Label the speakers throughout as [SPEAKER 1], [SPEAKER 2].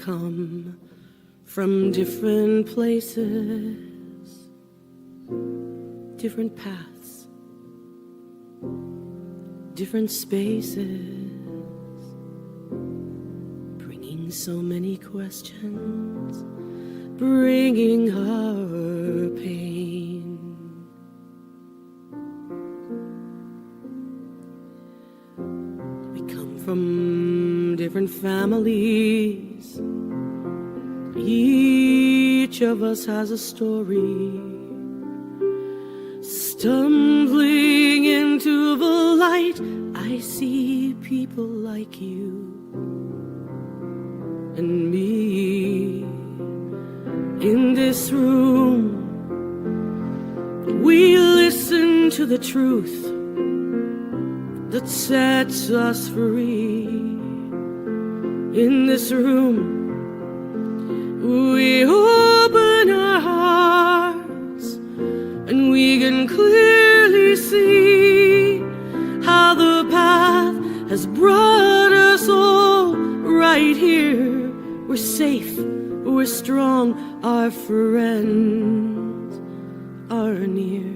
[SPEAKER 1] come from different places, different paths, different spaces, bringing so many questions, bringing our pain. We come from different families. Each of us has a story. Stumbling into the light, I see people like you and me. In this room, we listen to the truth that sets us free. In this room, we open our hearts and we can clearly see how the path has brought us all right here. We're safe, we're strong, our friends are near.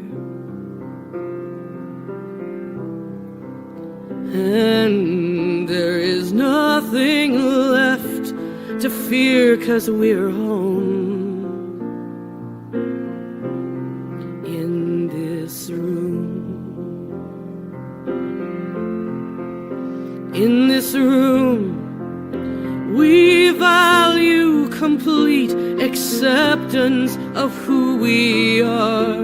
[SPEAKER 1] And there is nothing left to fear, 'cause we're home in this room. In this room, we value complete acceptance of who we are.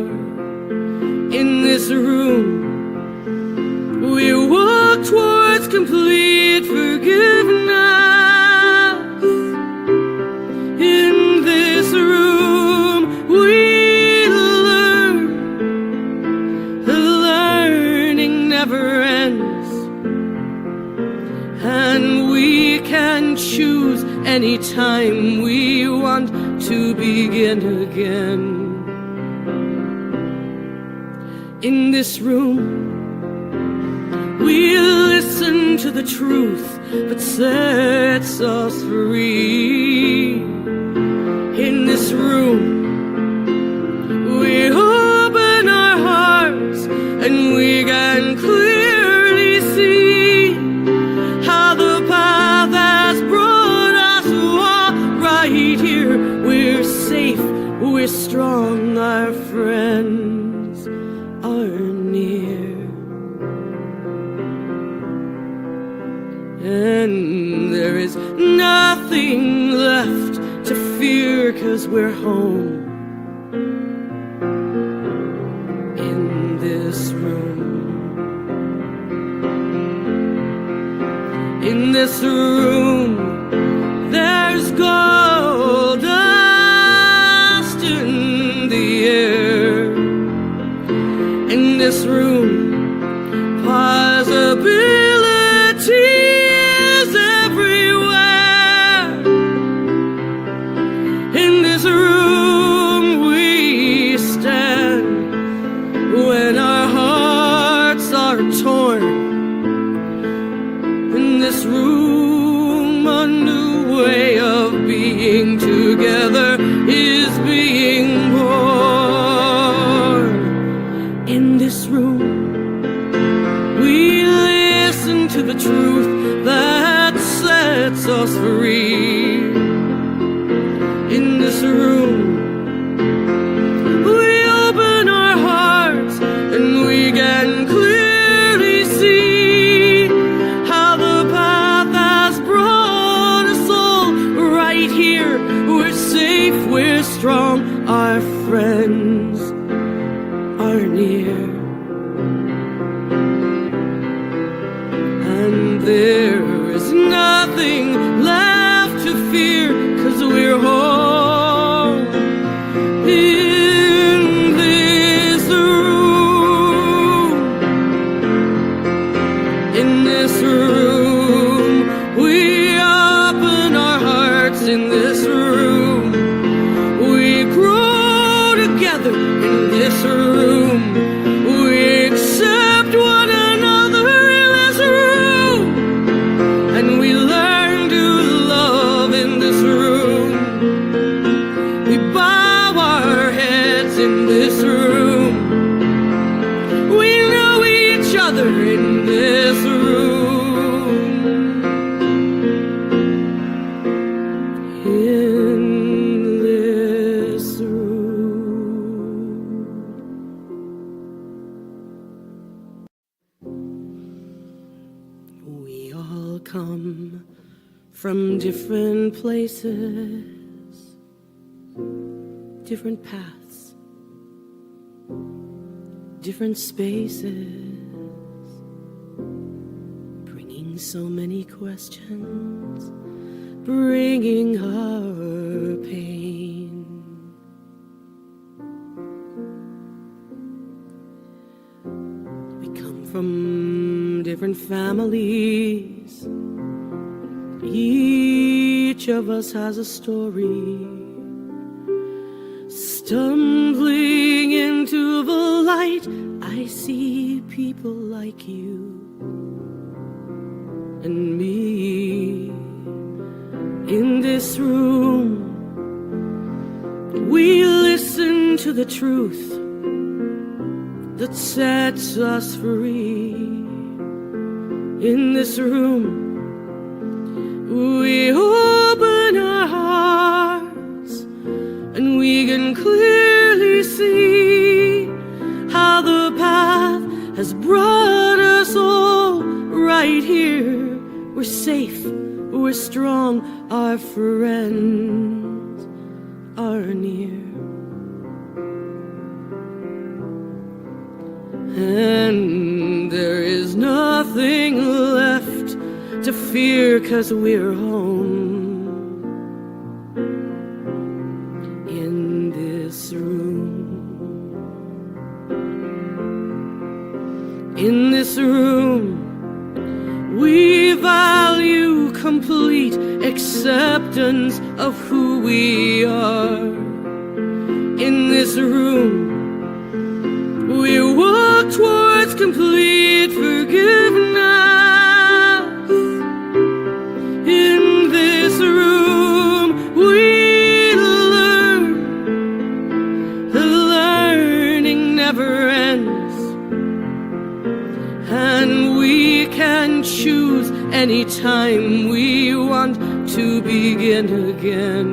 [SPEAKER 1] In this room, we walk towards complete forgiveness. In this room, we learn. The learning never ends. And we can choose anytime we want to begin again. In this room, we listen to the truth that sets us free. In this room, we open our hearts and we can clearly see how the path has brought us all right here. We're safe, we're strong, our friends are near. And there is nothing left to fear, 'cause we're home in this room. In this room, there's gold dust in the air. In this room, possibility everywhere. In this room we stand when our hearts are torn. In this room, a new way of being together is being born. In this room, we listen to the truth that sets us free. In this room, we open our hearts and we can clearly see how the path has brought us all right here. We're safe, we're strong, our friends are near. And there is nothing left to fear, 'cause we're home in this room. In this room, we open our hearts. In this room, we grow together. In this room, we accept one another. In this room, and we learn to love in this room. come from different places, different paths, different spaces, bringing so many questions, bringing our pain. We come from different families. Each of us has a story. Stumbling into the light, I see people like you and me. In this room, we listen to the truth that sets us free. In this room, we open our hearts and we can clearly see how the path has brought us all right here. We're safe, we're strong, our friends are near. And there is nothing left to fear, 'cause we're home in this room. In this room, we value complete acceptance of who we are. In this room, we walk towards complete forgiveness. In this room, we learn. The learning never ends. And we can choose anytime we want to begin again.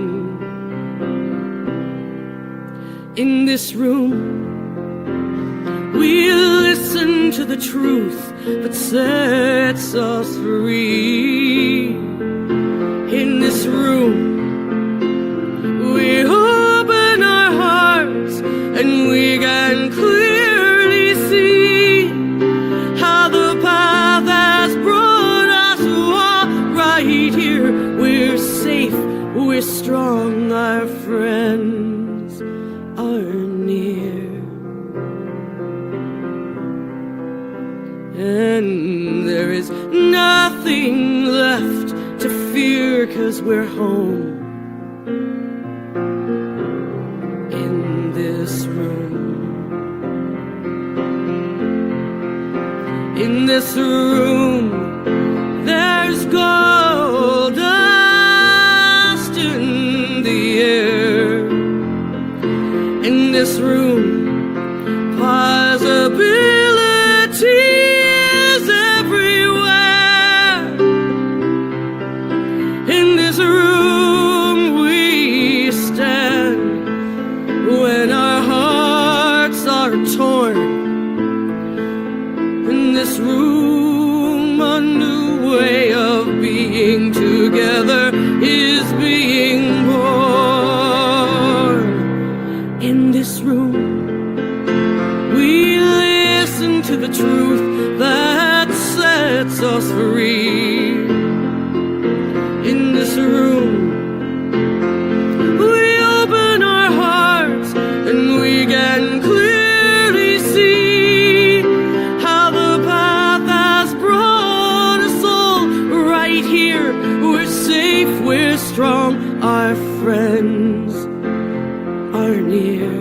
[SPEAKER 1] In this room, we listen to the truth that sets us free. In this room, we open our hearts and we can clearly see how the path has brought us all right here. We're safe, we're strong, our friends are near. And there is nothing left to fear, 'cause we're home in this room. In this room, there's gold dust in the air. In this room, possibility everywhere. In this room we stand when our hearts are torn. In this room, a new way of being together is being born. In this room, we listen to the truth that sets us free. In this room, we open our hearts and we can clearly see how the path has brought us all right here. We're safe, we're strong, our friends are near.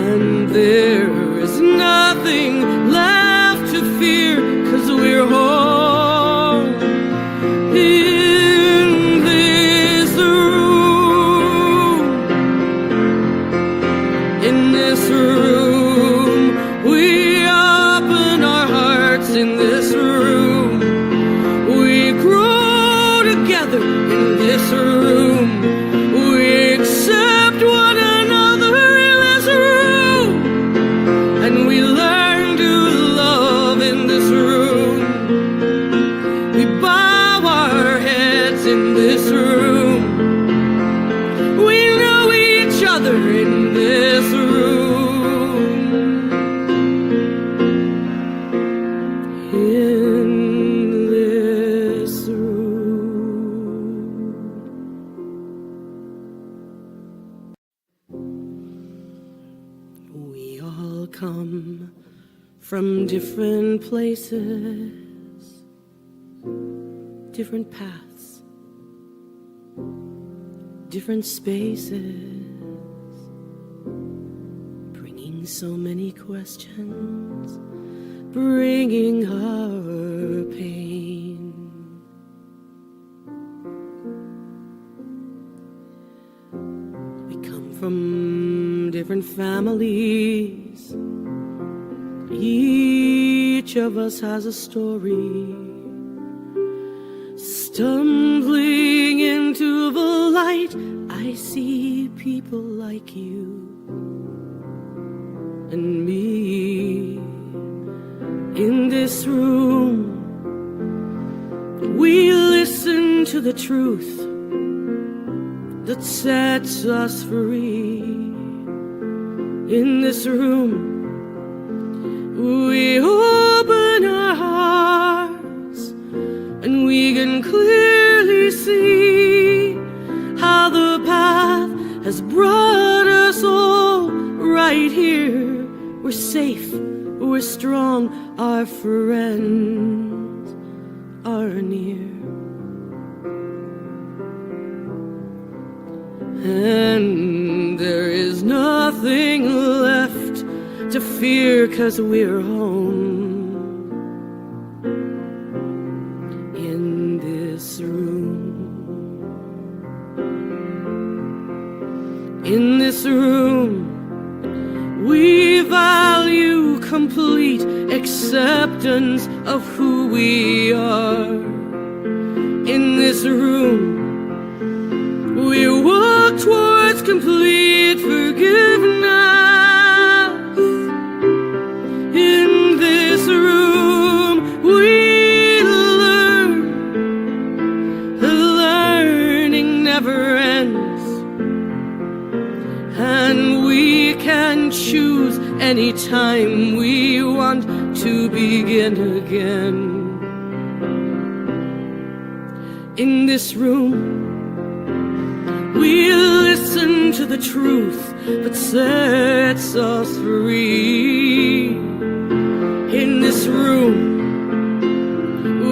[SPEAKER 1] And there is nothing left to fear, 'cause we're home in this room. In this room, we open our hearts. In this room, we grow together. In this room, we accept one another. In this room, and we learn to love in this room. from different places, different paths, different spaces, bringing so many questions, bringing our pain. We come from different families. Each of us has a story. Stumbling into the light, I see people like you and me. In this room, we listen to the truth that sets us free. In this room, we open our hearts and we can clearly see how the path has brought us all right here. We're safe, we're strong, our friends are near. And there is nothing left to fear, 'cause we're home in this room. In this room, we value complete acceptance of who we are. In this room, we walk towards complete forgiveness. In this room, we learn. The learning never ends. And we can choose anytime we want to begin again. In this room, we listen to the truth that sets us free. In this room,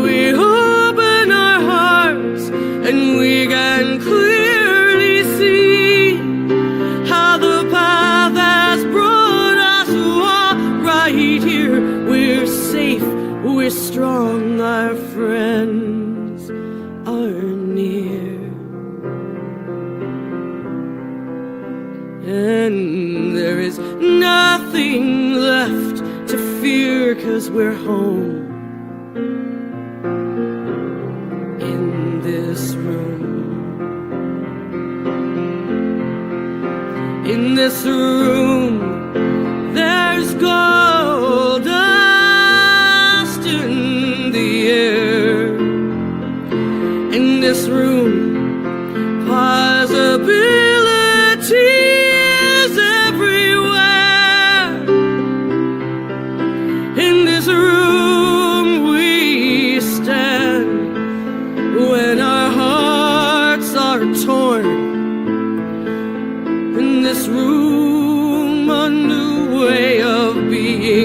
[SPEAKER 1] we open our hearts and we can clearly see how the path has brought us all right here. We're safe, we're strong, our friends are near. And there is nothing left to fear, 'cause we're home in this room. In this room, there's gold dust in the air. In this room, possibilities everywhere. In this room we stand when our hearts are torn. In this room, a new way of being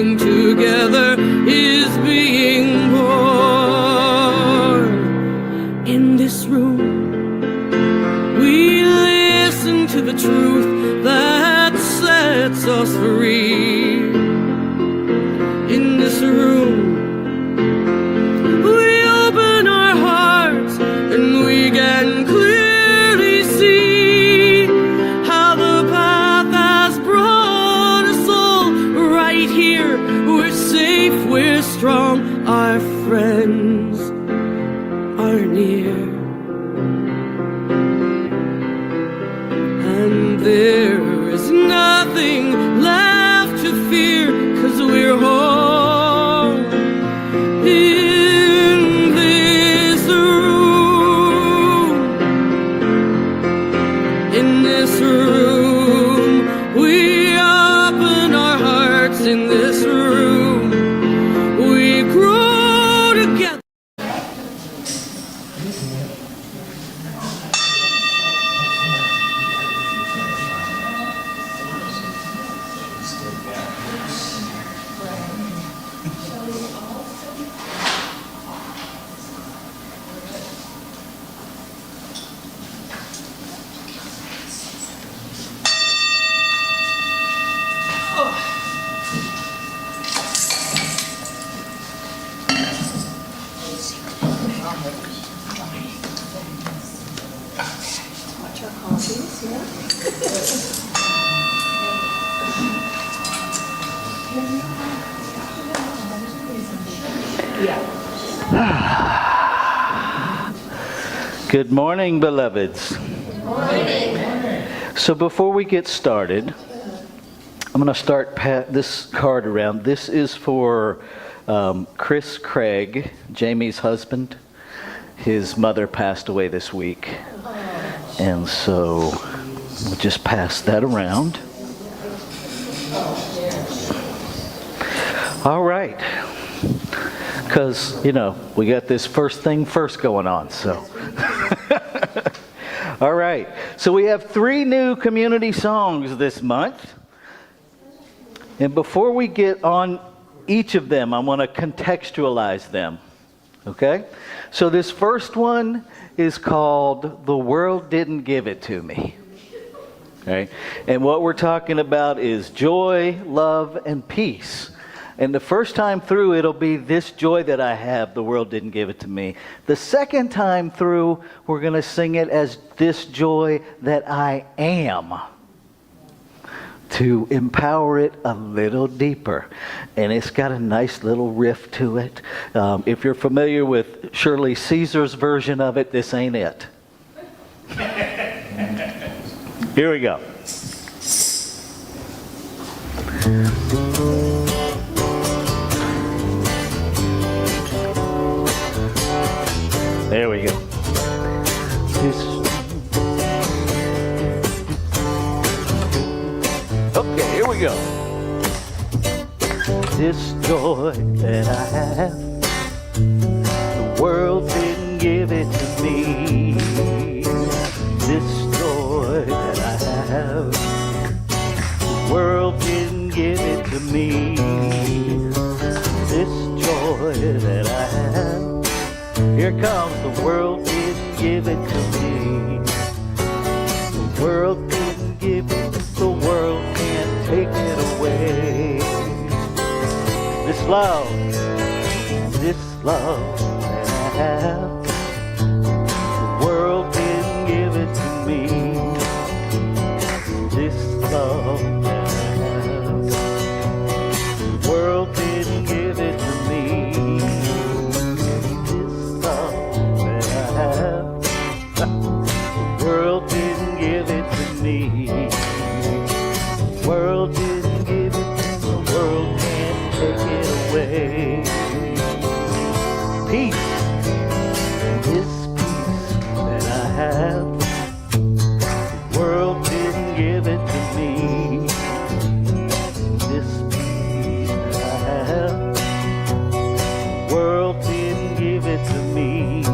[SPEAKER 2] Good morning, beloveds. Good morning. So before we get started, I'm going to start this card around. This is for Chris Craig, Jamie's husband. His mother passed away this week. And so we'll just pass that around. All right. Because, we got this first thing first going on, so. All right. So we have 3 new community songs this month. And before we get on each of them, I want to contextualize them. Okay? So this first one is called The World Didn't Give It to Me. Okay? And what we're talking about is joy, love, and peace. And the first time through, it'll be this joy that I have, the world didn't give it to me. The second time through, we're going to sing it as this joy that I am, to empower it a little deeper. And it's got a nice little riff to it. If you're familiar with Shirley Caesar's version of it, this ain't it. Here we go. There we go. Okay, here we go. This joy that I have, the world didn't give it to me. This joy that I have, the world didn't give it to me. This joy that I have, here comes, the world didn't give it to me. The world didn't give it, the world can't take it away. This love that I have, the world didn't give it to me. This love that I have, the world didn't give it to me. The world didn't give it to me. The world didn't give it, the world can't take it away. Peace, this peace that I have, the world didn't give it to me. This peace that I have, the world didn't give it to me.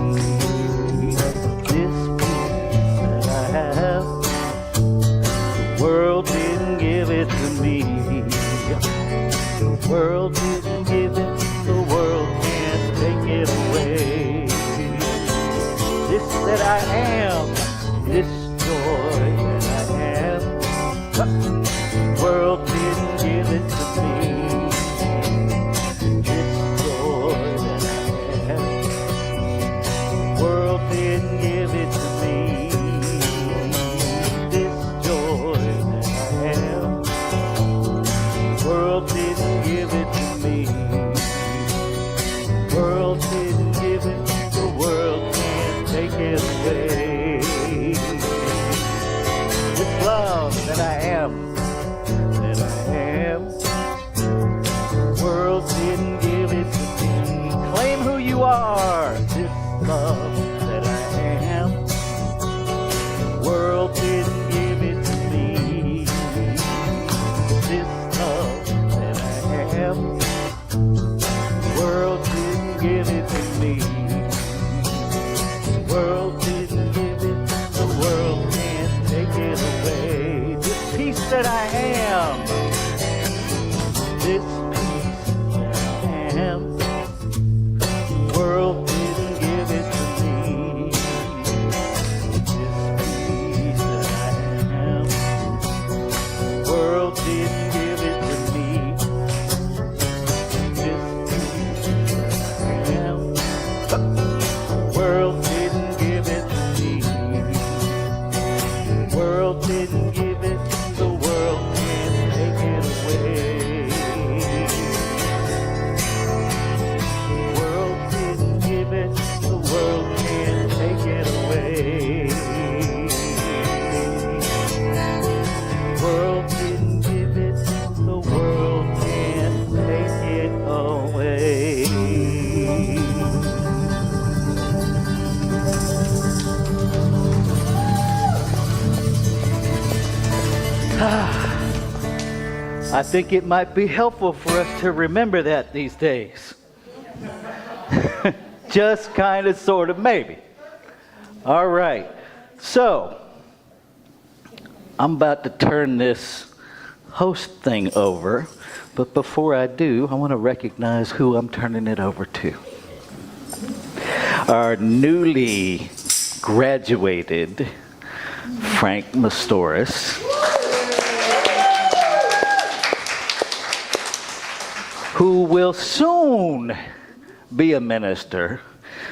[SPEAKER 2] The world didn't give it to me. The world didn't give it, the world can't take it away. This that I am, this joy that I am, the world didn't give it to me. This joy that I have, the world didn't give it to me. The world didn't give it to me. The world didn't give it, the world can't take it away. This love that I am, the world didn't give it to me. Claim who you are. This love that I am, the world didn't give it to me. This love that I am, the world didn't give it to me. The world didn't give it, the world can't take it away. This peace that I am, this peace that I am, the world didn't give it to me. This peace that I am, the world didn't give it to me. This peace that I am, I think it might be helpful for us to remember that these days. Just kind of, sort of, maybe. All right. So, I'm about to turn this host thing over, but before I do, I want to recognize who I'm turning it over to. Our newly graduated Frank Mastoris, who will soon be a minister,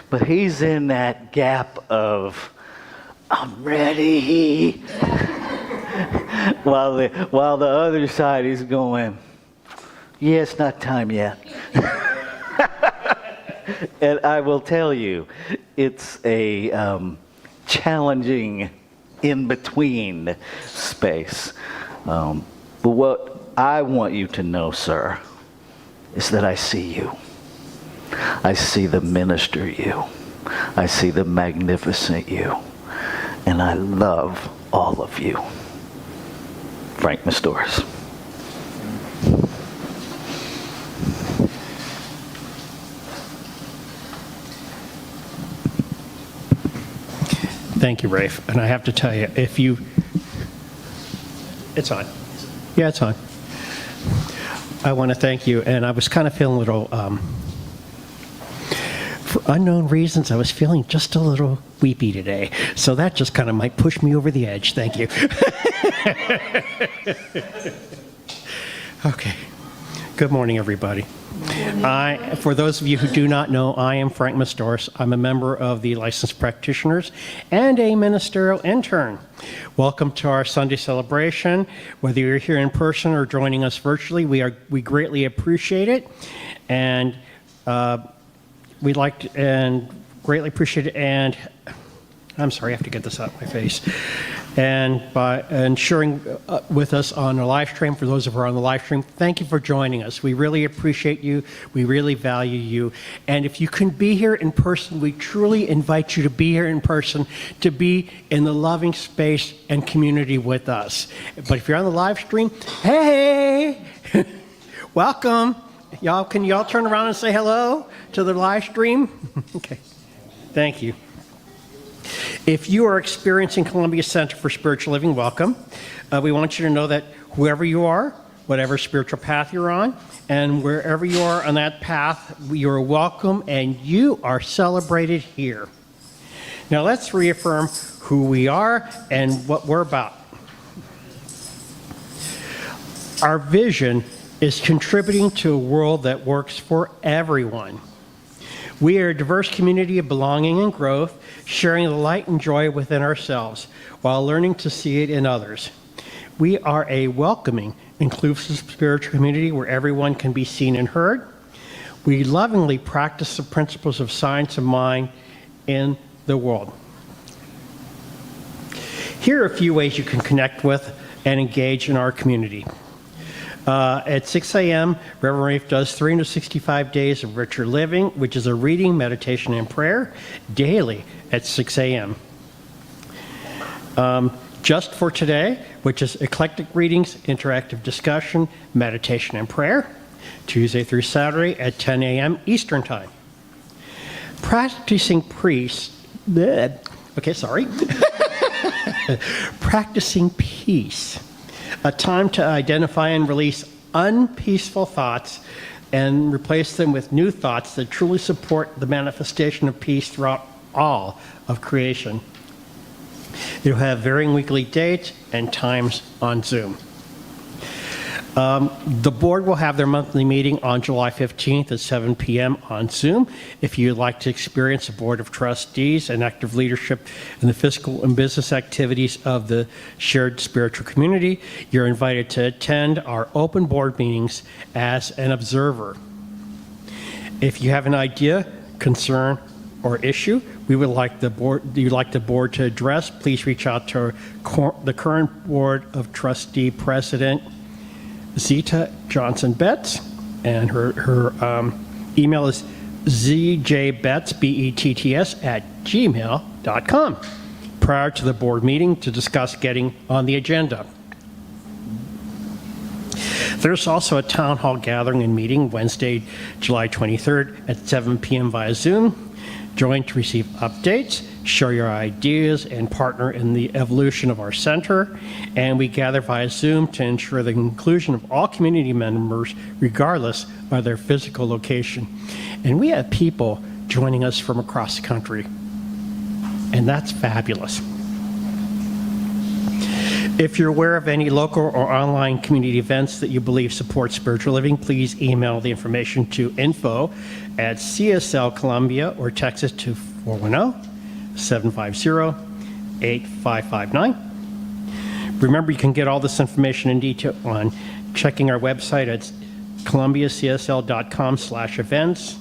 [SPEAKER 2] but he's in that gap of, I'm ready, while the other side is going, yeah, it's not time yet. And I will tell you, it's a challenging in-between space. But what I want you to know, sir, is that I see you. I see the minister you. I see the magnificent you. And I love all of you. Frank Mastoris.
[SPEAKER 3] Thank you, Rafe. And I have to tell you, it's on. Yeah, it's on. I want to thank you. And I was kind of feeling a little, for unknown reasons, I was feeling just a little weepy today. So that just kind of might push me over the edge. Thank you. Okay. Good morning, everybody. For those of you who do not know, I am Frank Mastoris. I'm a member of the Licensed Practitioners and a ministerial intern. Welcome to our Sunday celebration. Whether you're here in person or joining us virtually, we greatly appreciate it, and we'd like to and greatly appreciate it. And I'm sorry, I have to get this out of my face. And by sharing with us on the live stream, for those of you on the live stream, thank you for joining us. We really appreciate you. We really value you. And if you can be here in person, we truly invite you to be here in person, to be in the loving space and community with us. But if you're on the live stream, hey, welcome. Can y'all turn around and say hello to the live stream? Okay, thank you. If you are experiencing Columbia Center for Spiritual Living, welcome. We want you to know that whoever you are, whatever spiritual path you're on, and wherever you are on that path, you're welcome and you are celebrated here. Now let's reaffirm who we are and what we're about. Our vision is contributing to a world that works for everyone. We are a diverse community of belonging and growth, sharing the light and joy within ourselves while learning to see it in others. We are a welcoming, inclusive spiritual community where everyone can be seen and heard. We lovingly practice the principles of science of mind in the world. Here are a few ways you can connect with and engage in our community. At 6 a.m., Reverend Rafe does 365 Days of Richer Living, which is a reading, meditation, and prayer daily at 6 a.m. Just for Today, which is eclectic readings, interactive discussion, meditation, and prayer, Tuesday through Saturday at 10 a.m. Eastern Time. Practicing Peace, a time to identify and release unpeaceful thoughts and replace them with new thoughts that truly support the manifestation of peace throughout all of creation. It'll have varying weekly dates and times on Zoom. The board will have their monthly meeting on July 15th at 7 p.m. on Zoom. If you'd like to experience a board of trustees and active leadership in the fiscal and business activities of the shared spiritual community, you're invited to attend our open board meetings as an observer. If you have an idea, concern, or issue you'd like the board to address, please reach out to the current Board of Trustee President, Zita Johnson Betts, and her email is zjbetts, betts, @gmail.com, prior to the board meeting to discuss getting on the agenda. There's also a town hall gathering and meeting Wednesday, July 23rd at 7 p.m. via Zoom. Join to receive updates, share your ideas, and partner in the evolution of our center. And we gather via Zoom to ensure the inclusion of all community members, regardless of their physical location. And we have people joining us from across the country. And that's fabulous. If you're aware of any local or online community events that you believe support spiritual living, please email the information to info@CSL Columbia or text us to 410-750-8559. Remember, you can get all this information in detail on checking our website at columbiacsl.com/events,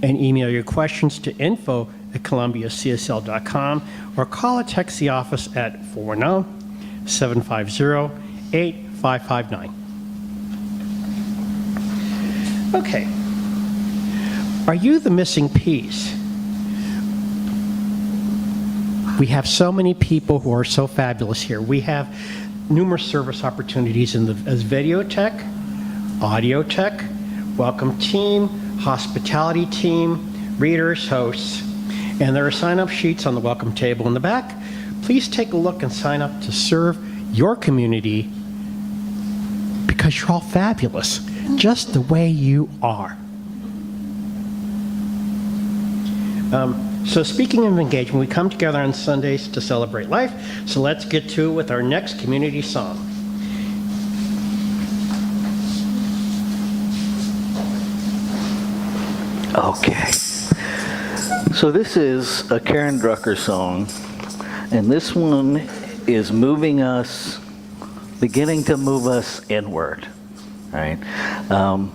[SPEAKER 3] and email your questions to info@columbiacsl.com, or call or text the office at 410-750-8559. Okay. Are you the missing piece? We have so many people who are so fabulous here. We have numerous service opportunities as video tech, audio tech, welcome team, hospitality team, readers, hosts, and there are sign-up sheets on the welcome table in the back. Please take a look and sign up to serve your community, because you're all fabulous, just the way you are. So speaking of engagement, we come together on Sundays to celebrate life. So let's get to it with our next community song.
[SPEAKER 2] Okay. So this is a Karen Drucker song, and this one is beginning to move us inward, right? I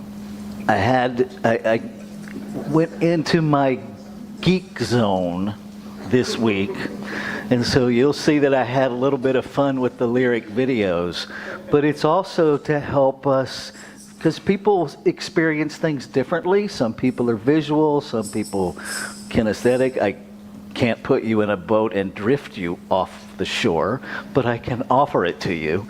[SPEAKER 2] went into my geek zone this week, and so you'll see that I had a little bit of fun with the lyric videos, but it's also to help us, because people experience things differently. Some people are visual, some people kinesthetic. I can't put you in a boat and drift you off the shore, but I can offer it to you.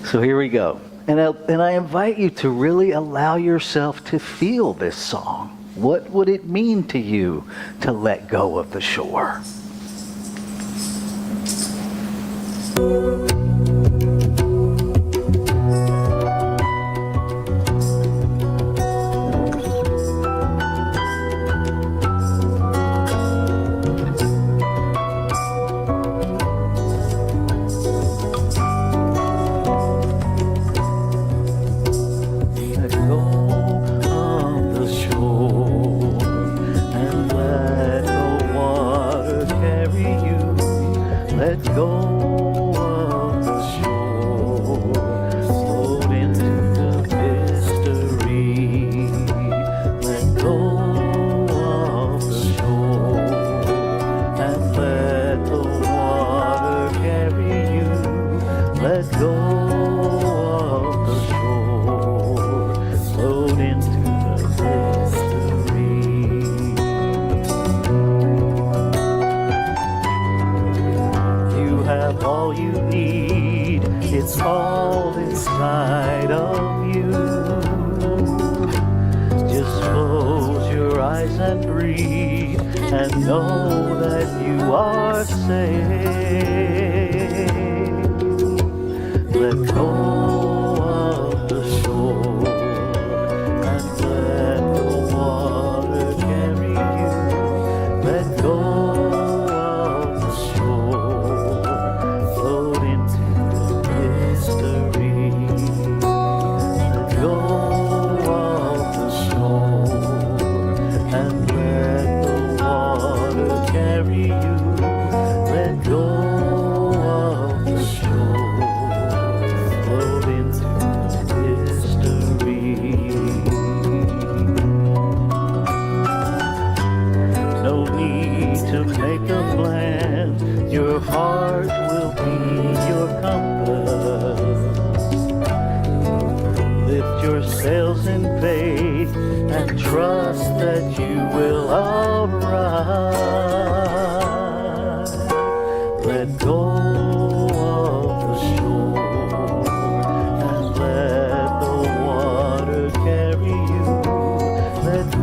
[SPEAKER 2] So here we go. And I invite you to really allow yourself to feel this song. What would it mean to you to let go of the shore?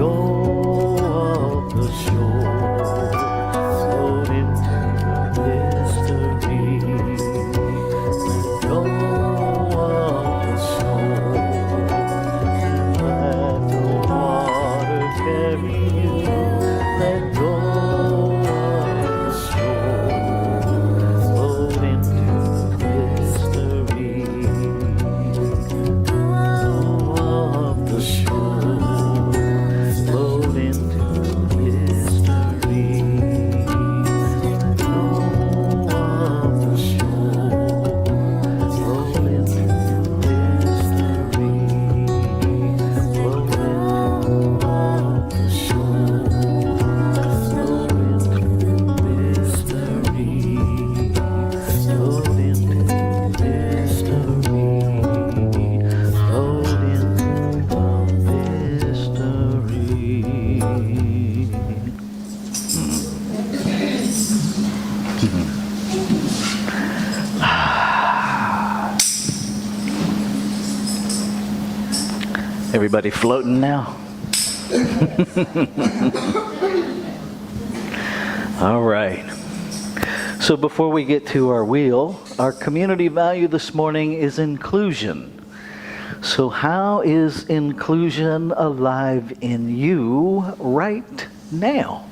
[SPEAKER 2] go of the shore, float into mystery. Let go of the shore, let the water carry you. Let go of the shore, float into mystery. Go of the shore, float into mystery. Go of the shore, float into mystery. Float into the shore, float into mystery. Float into mystery. Float into mystery. Everybody floating now? All right. So before we get to our wheel, our community value this morning is inclusion. So how is inclusion alive in you right now?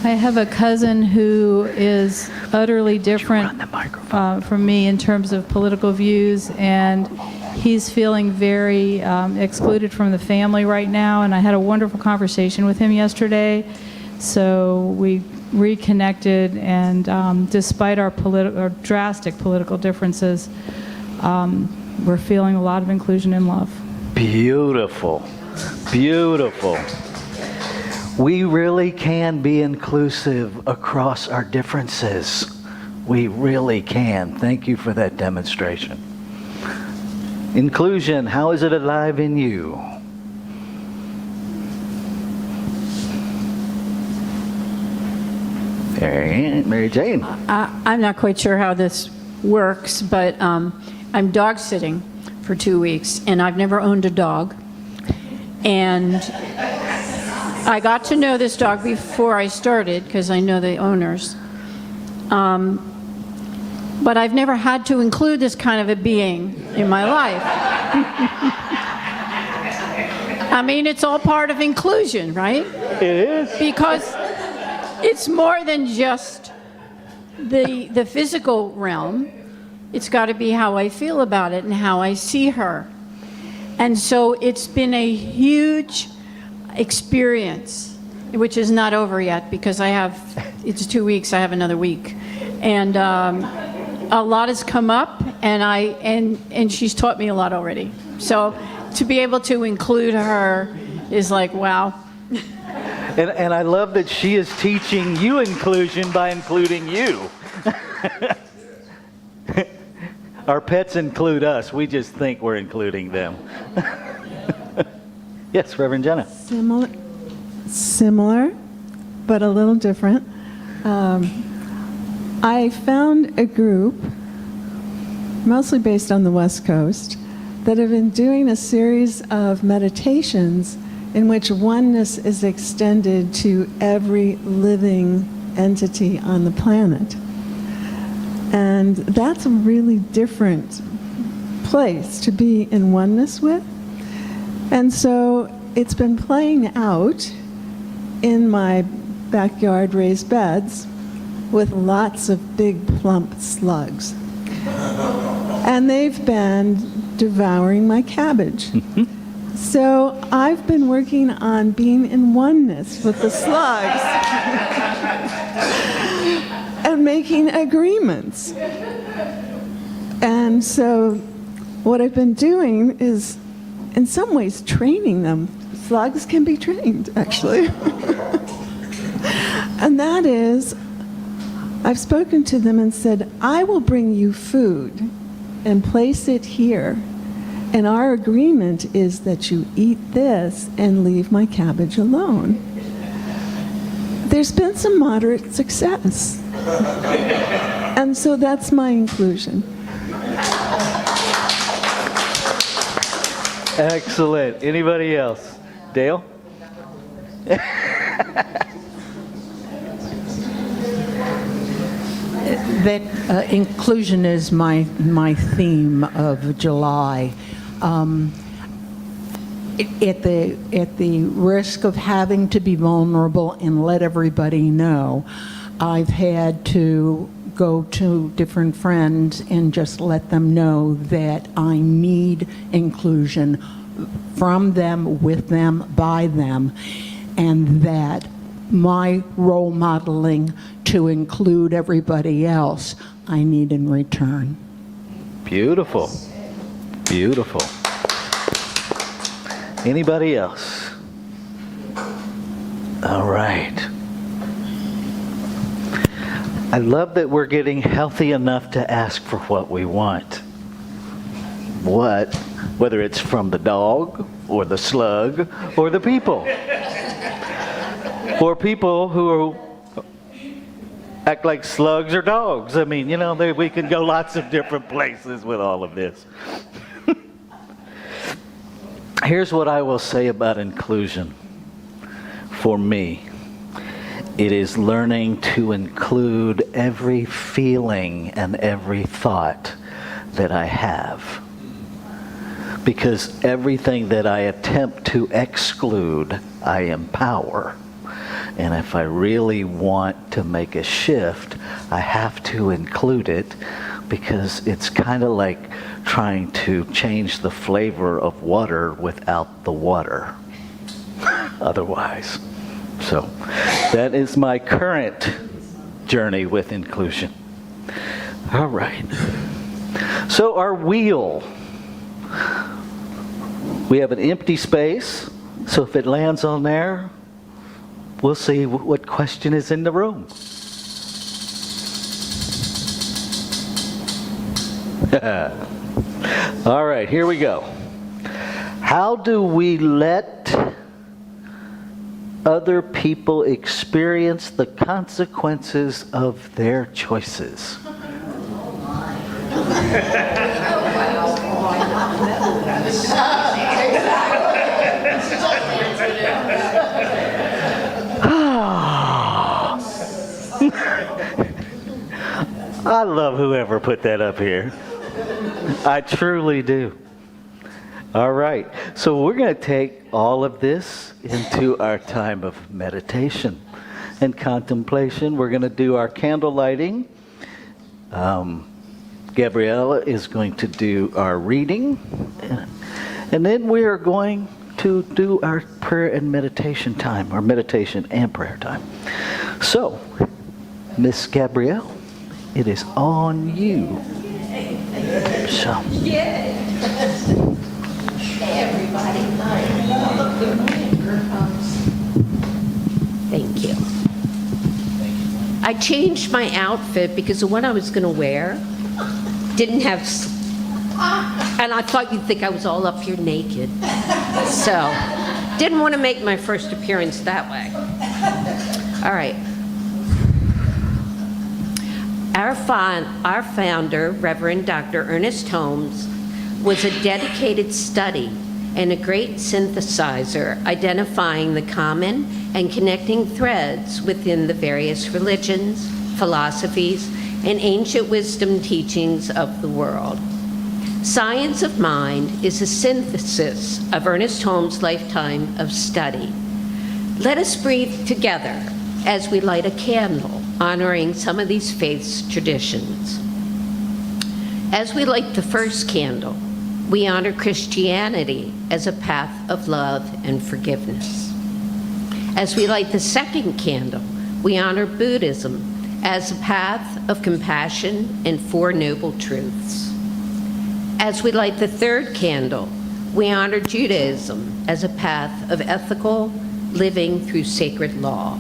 [SPEAKER 4] I have a cousin who is utterly different
[SPEAKER 2] Run the microphone.
[SPEAKER 4] from me in terms of political views, and he's feeling very excluded from the family right now, and I had a wonderful conversation with him yesterday. So we reconnected, and despite our drastic political differences, we're feeling a lot of inclusion and love.
[SPEAKER 2] Beautiful. Beautiful. We really can be inclusive across our differences. We really can. Thank you for that demonstration. Inclusion, how is it alive in you? Mary Jane.
[SPEAKER 5] I'm not quite sure how this works, but I'm dog sitting for 2 weeks, and I've never owned a dog. And I got to know this dog before I started because I know the owners. But I've never had to include this kind of a being in my life. I mean, it's all part of inclusion, right?
[SPEAKER 2] It is.
[SPEAKER 5] Because it's more than just the physical realm. It's got to be how I feel about it and how I see her. And so it's been a huge experience, which is not over yet because it's 2 weeks, I have another week. And a lot has come up, and she's taught me a lot already. So to be able to include her is like, wow.
[SPEAKER 2] And I love that she is teaching you inclusion by including you. Our pets include us. We just think we're including them. Yes, Reverend Jenna.
[SPEAKER 6] Similar, but a little different. I found a group, mostly based on the West Coast, that have been doing a series of meditations in which oneness is extended to every living entity on the planet. And that's a really different place to be in oneness with. And so it's been playing out in my backyard raised beds with lots of big plump slugs. And they've been devouring my cabbage. So I've been working on being in oneness with the slugs and making agreements. And so what I've been doing is, in some ways, training them. Slugs can be trained, actually. And that is, I've spoken to them and said, I will bring you food and place it here. And our agreement is that you eat this and leave my cabbage alone. There's been some moderate success. And so that's my inclusion.
[SPEAKER 2] Excellent. Anybody else? Dale?
[SPEAKER 7] That inclusion is my theme of July. At the risk of having to be vulnerable and let everybody know, I've had to go to different friends and just let them know that I need inclusion from them, with them, by them, and that my role modeling to include everybody else, I need in return.
[SPEAKER 2] Beautiful. Beautiful. Anybody else? All right. I love that we're getting healthy enough to ask for what we want. What? Whether it's from the dog, or the slug, or the people. Or people who act like slugs or dogs. I mean, we can go lots of different places with all of this. Here's what I will say about inclusion. For me, it is learning to include every feeling and every thought that I have. Because everything that I attempt to exclude, I empower. And if I really want to make a shift, I have to include it, because it's kind of like trying to change the flavor of water without the water. Otherwise. So that is my current journey with inclusion. All right. So our wheel. We have an empty space, so if it lands on there, we'll see what question is in the room. All right, here we go. How do we let other people experience the consequences of their choices? I love whoever put that up here. I truly do. All right, so we're going to take all of this into our time of meditation and contemplation. We're going to do our candle lighting. Gabriella is going to do our reading. And then we are going to do our prayer and meditation time, our meditation and prayer time. So, Miss Gabrielle, it is on you. So.
[SPEAKER 8] Hey, everybody. Thank you. I changed my outfit because the one I was going to wear didn't have, and I thought you'd think I was all up here naked. So, didn't want to make my first appearance that way. All right. Our founder, Reverend Dr. Ernest Holmes, was a dedicated study and a great synthesizer, identifying the common and connecting threads within the various religions, philosophies, and ancient wisdom teachings of the world. Science of Mind is a synthesis of Ernest Holmes' lifetime of study. Let us breathe together as we light a candle, honoring some of these faith's traditions. As we light the first candle, we honor Christianity as a path of love and forgiveness. As we light the second candle, we honor Buddhism as a path of compassion and Four Noble Truths. As we light the third candle, we honor Judaism as a path of ethical living through sacred law.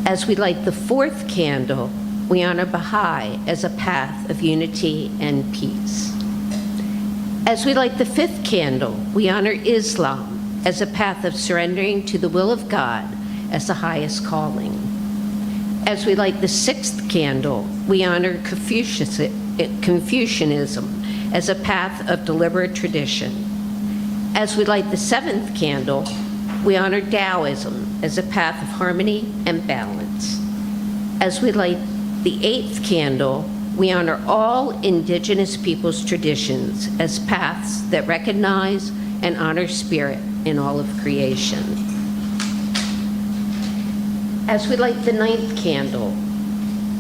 [SPEAKER 8] As we light the fourth candle, we honor Baha'i as a path of unity and peace. As we light the fifth candle, we honor Islam as a path of surrendering to the will of God as the highest calling. As we light the sixth candle, we honor Confucianism as a path of deliberate tradition. As we light the 7th candle, we honor Taoism as a path of harmony and balance. As we light the 8th candle, we honor all indigenous peoples' traditions as paths that recognize and honor spirit in all of creation. As we light the 9th candle,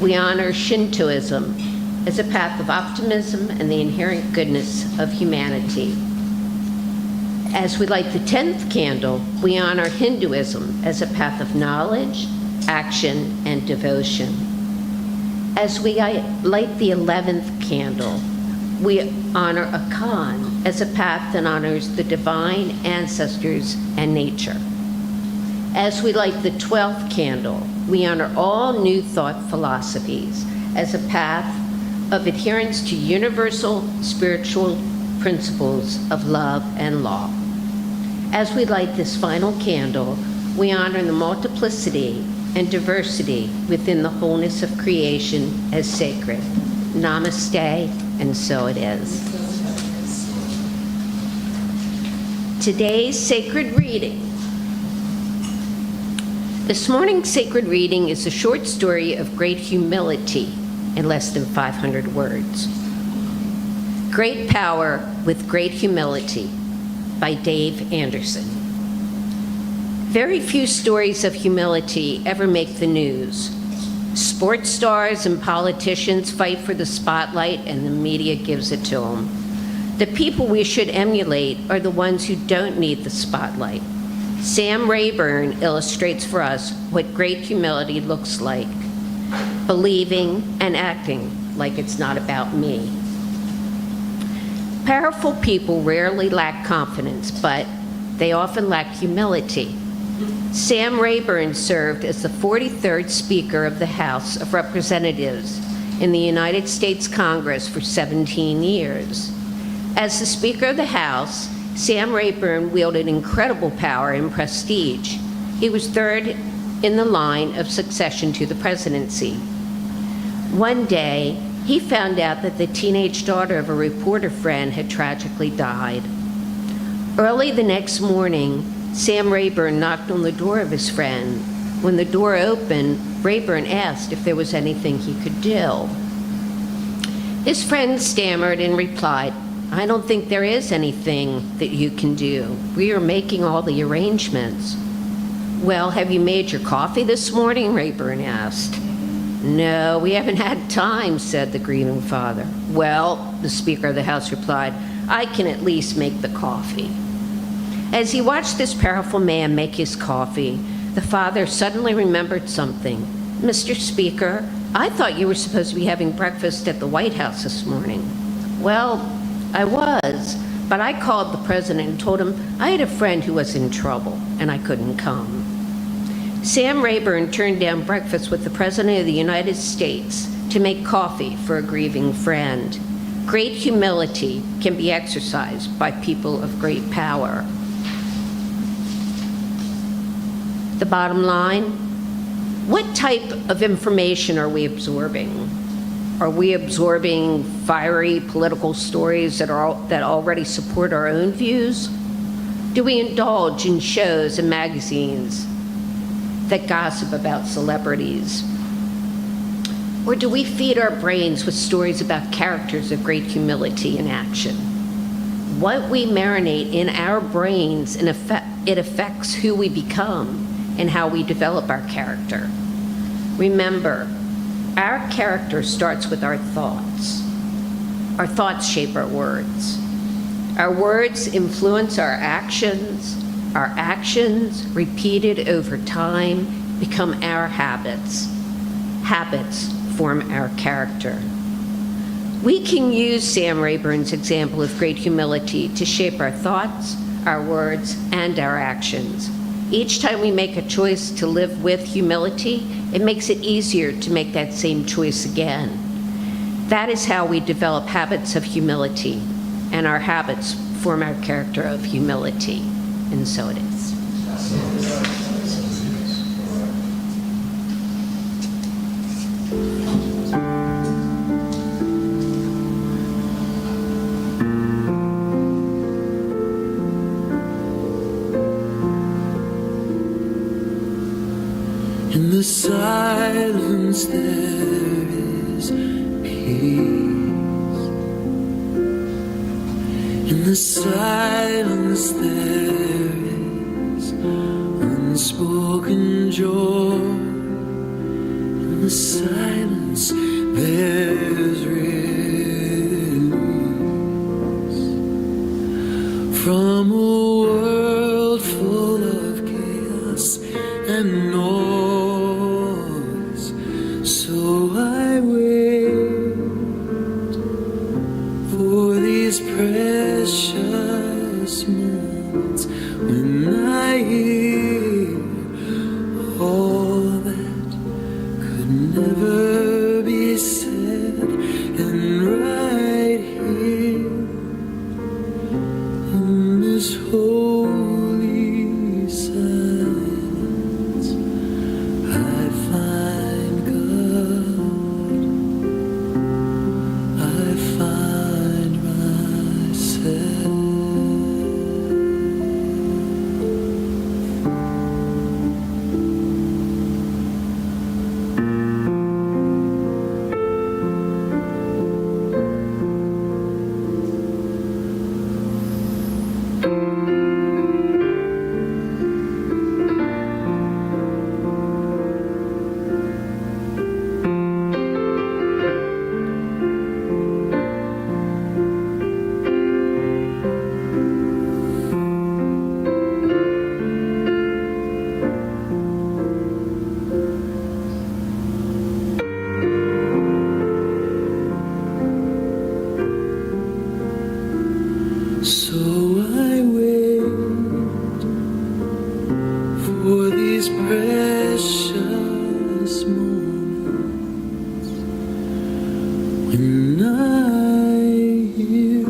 [SPEAKER 8] we honor Shintoism as a path of optimism and the inherent goodness of humanity. As we light the 10th candle, we honor Hinduism as a path of knowledge, action, and devotion. As we light the 11th candle, we honor Akan as a path that honors the divine ancestors and nature. As we light the 12th candle, we honor all New Thought philosophies as a path of adherence to universal spiritual principles of love and law. As we light this final candle, we honor the multiplicity and diversity within the wholeness of creation as sacred. Namaste, and so it is. Today's sacred reading. This morning's sacred reading is a short story of great humility in less than 500 words. Great Power with Great Humility by Dave Anderson. Very few stories of humility ever make the news. Sports stars and politicians fight for the spotlight and the media gives it to them. The people we should emulate are the ones who don't need the spotlight. Sam Rayburn illustrates for us what great humility looks like. Believing and acting like it's not about me. Powerful people rarely lack confidence, but they often lack humility. Sam Rayburn served as the 43rd Speaker of the House of Representatives in the United States Congress for 17 years. As the Speaker of the House, Sam Rayburn wielded incredible power and prestige. He was third in the line of succession to the presidency. One day, he found out that the teenage daughter of a reporter friend had tragically died. Early the next morning, Sam Rayburn knocked on the door of his friend. When the door opened, Rayburn asked if there was anything he could do. His friend stammered and replied, "I don't think there is anything that you can do. We are making all the arrangements." "Well, have you made your coffee this morning?" Rayburn asked. "No, we haven't had time," said the grieving father. "Well," the Speaker of the House replied, "I can at least make the coffee." As he watched this powerful man make his coffee, the father suddenly remembered something. "Mr. Speaker, I thought you were supposed to be having breakfast at the White House this morning." "Well, I was, but I called the president and told him I had a friend who was in trouble and I couldn't come." Sam Rayburn turned down breakfast with the President of the United States to make coffee for a grieving friend. Great humility can be exercised by people of great power. The bottom line, what type of information are we absorbing? Are we absorbing fiery political stories that already support our own views? Do we indulge in shows and magazines that gossip about celebrities? Or do we feed our brains with stories about characters of great humility and action? What we marinate in our brains, it affects who we become and how we develop our character. Remember, our character starts with our thoughts. Our thoughts shape our words. Our words influence our actions. Our actions, repeated over time, become our habits. Habits form our character. We can use Sam Rayburn's example of great humility to shape our thoughts, our words, and our actions. Each time we make a choice to live with humility, it makes it easier to make that same choice again. That is how we develop habits of humility, and our habits form our character of humility. And so it is.
[SPEAKER 1] silence there is peace. In the silence there is unspoken joy. In the silence there's release from a world full of chaos and noise. So I wait for these precious moments when I hear all that could never be said, and right here in this holy silence I find God, I find myself. So I wait for these precious moments when I hear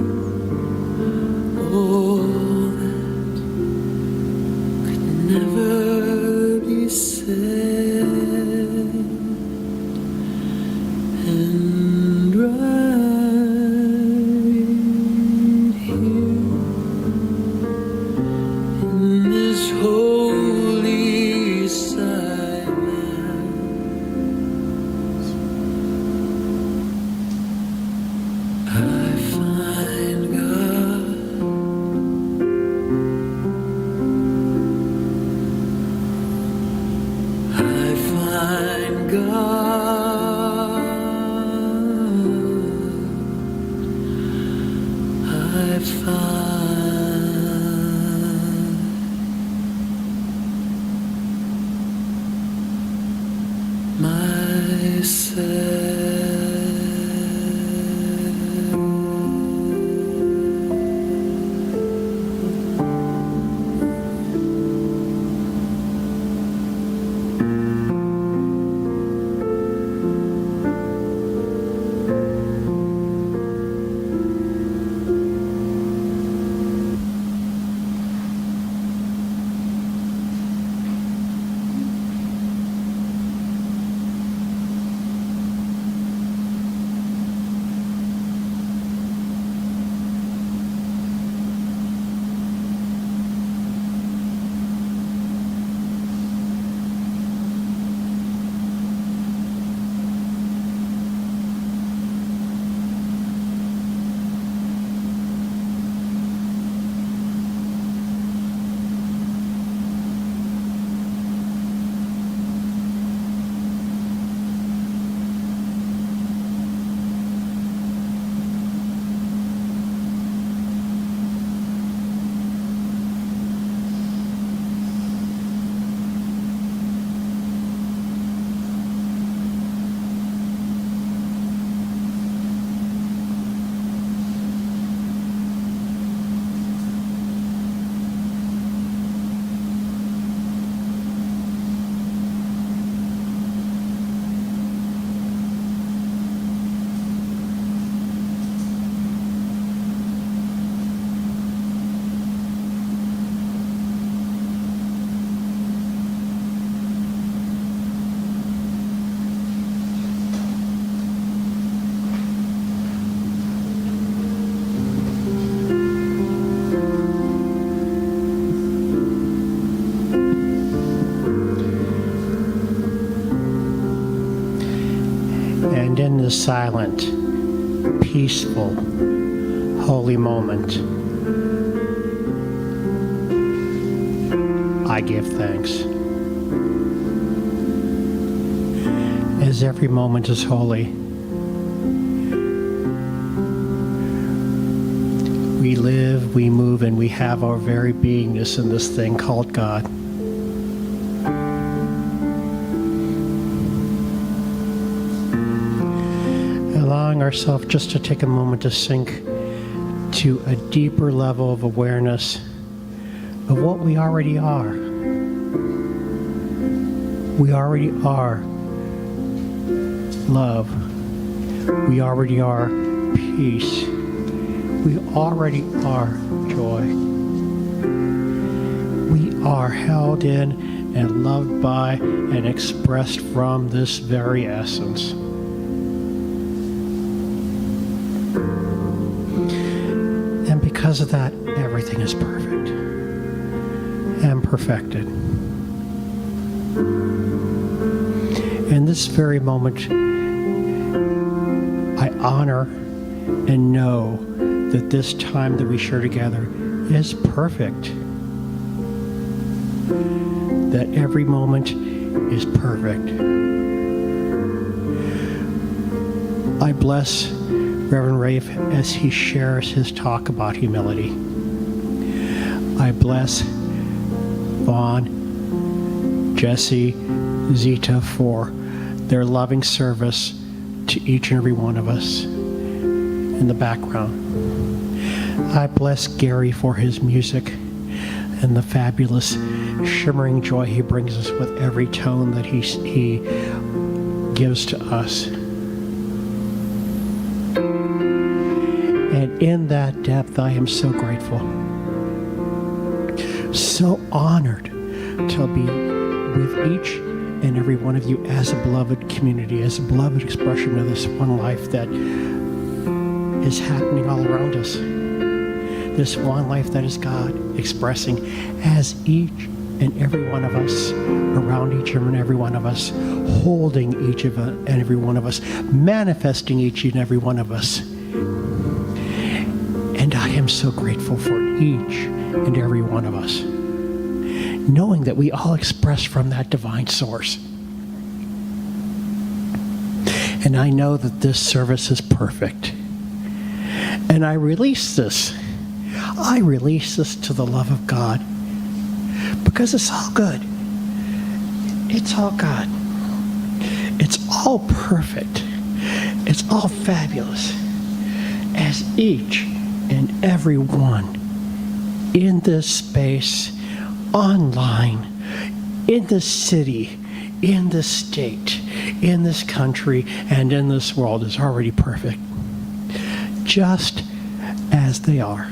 [SPEAKER 1] all that could never be said, and right here in this holy silence I find God, I find God, I find myself.
[SPEAKER 3] in this silent, peaceful, holy moment, I give thanks. As every moment is holy, we live, we move, and we have our very beingness in this thing called God. Allowing ourselves just to take a moment to sink to a deeper level of awareness of what we already are. We already are love. We already are peace. We already are joy. We are held in and loved by and expressed from this very essence. And because of that, everything is perfect and perfected. In this very moment, I honor and know that this time that we share together is perfect. That every moment is perfect. I bless Reverend Rafe as he shares his talk about humility. I bless Vaughn, Jesse, Zita for their loving service to each and every one of us in the background. I bless Gary for his music and the fabulous shimmering joy he brings us with every tone that he gives to us. And in that depth, I am so grateful, so honored to be with each and every one of you as a beloved community, as a beloved expression of this one life that is happening all around us. This one life that is God expressing as each and every one of us, around each and every one of us, holding each of and every one of us, manifesting each and every one of us. And I am so grateful for each and every one of us, knowing that we all express from that divine source. And I know that this service is perfect. And I release this. I release this to the love of God because it's all good. It's all God. It's all perfect. It's all fabulous as each and every one in this space, online, in this city, in this state, in this country, and in this world is already perfect, just as they are.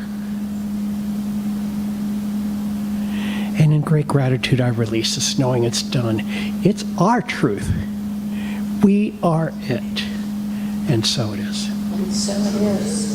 [SPEAKER 3] And in great gratitude, I release this, knowing it's done. It's our truth. We are it. And so it is.
[SPEAKER 5] And so it is.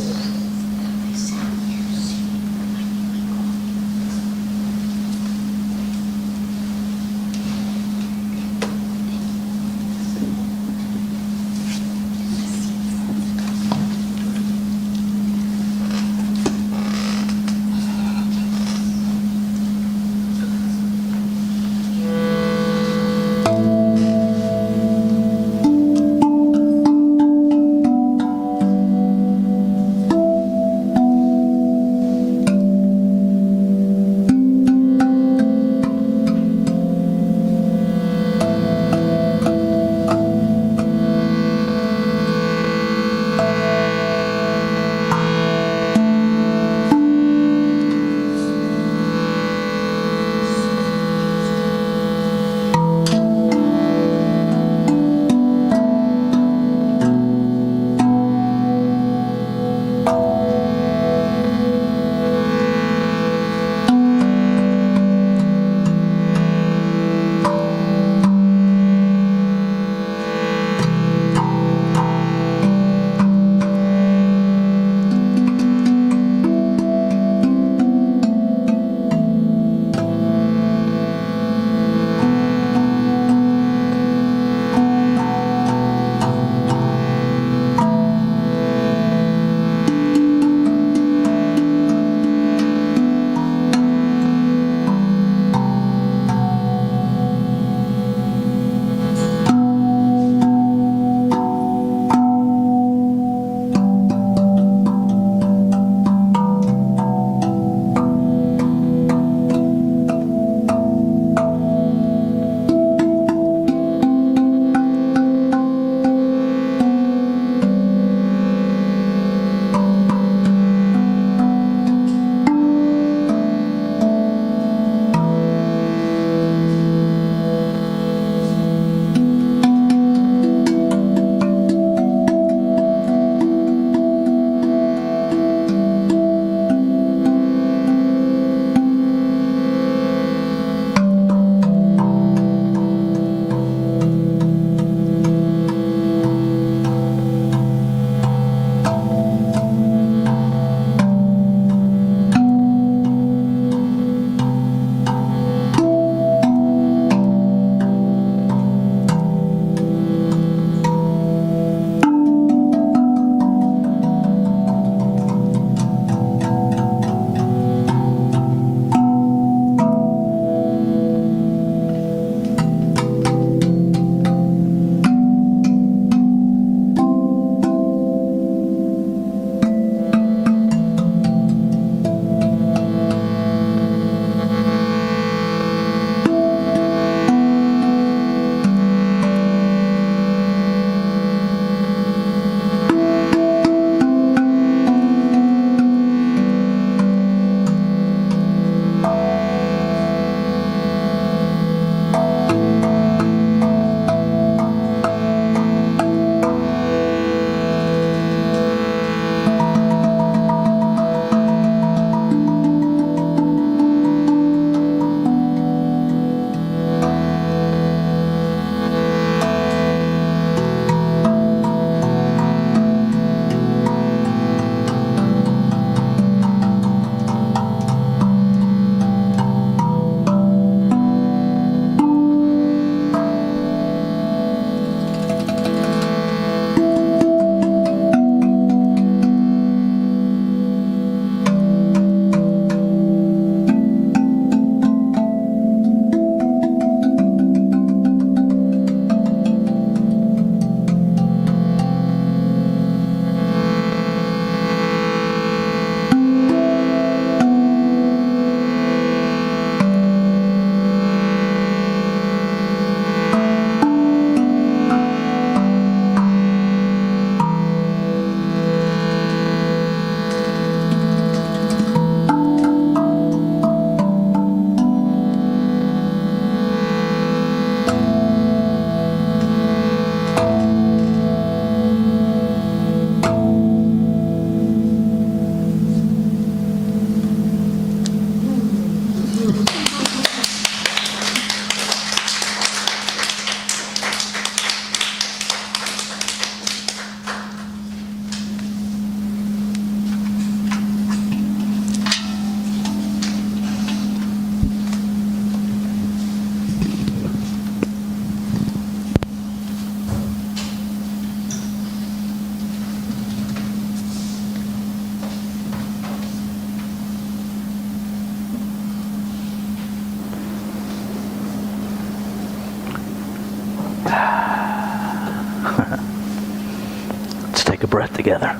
[SPEAKER 2] together.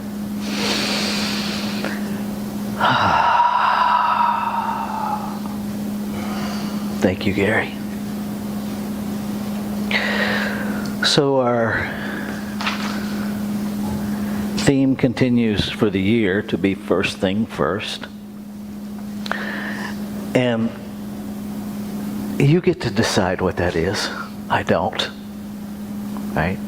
[SPEAKER 2] Thank you, Gary. So our theme continues for the year to be first thing first. And you get to decide what that is. I don't. Right?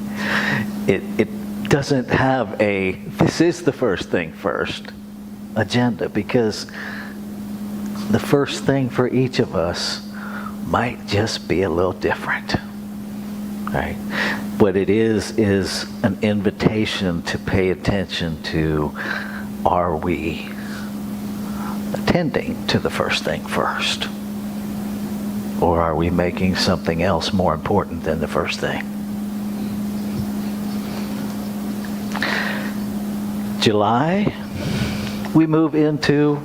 [SPEAKER 2] It doesn't have a, this is the first thing first agenda, because the first thing for each of us might just be a little different. Right? What it is an invitation to pay attention to, are we attending to the first thing first? Or are we making something else more important than the first thing? July, we move into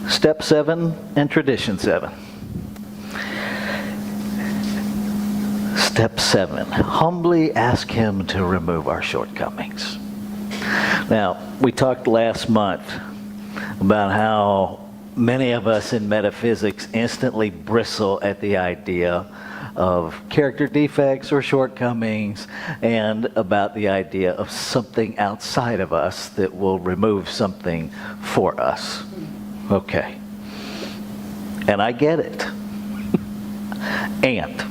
[SPEAKER 2] step 7 and tradition 7. Step 7, humbly ask him to remove our shortcomings. Now, we talked last month about how many of us in metaphysics instantly bristle at the idea of character defects or shortcomings, and about the idea of something outside of us that will remove something for us. Okay. And I get it. And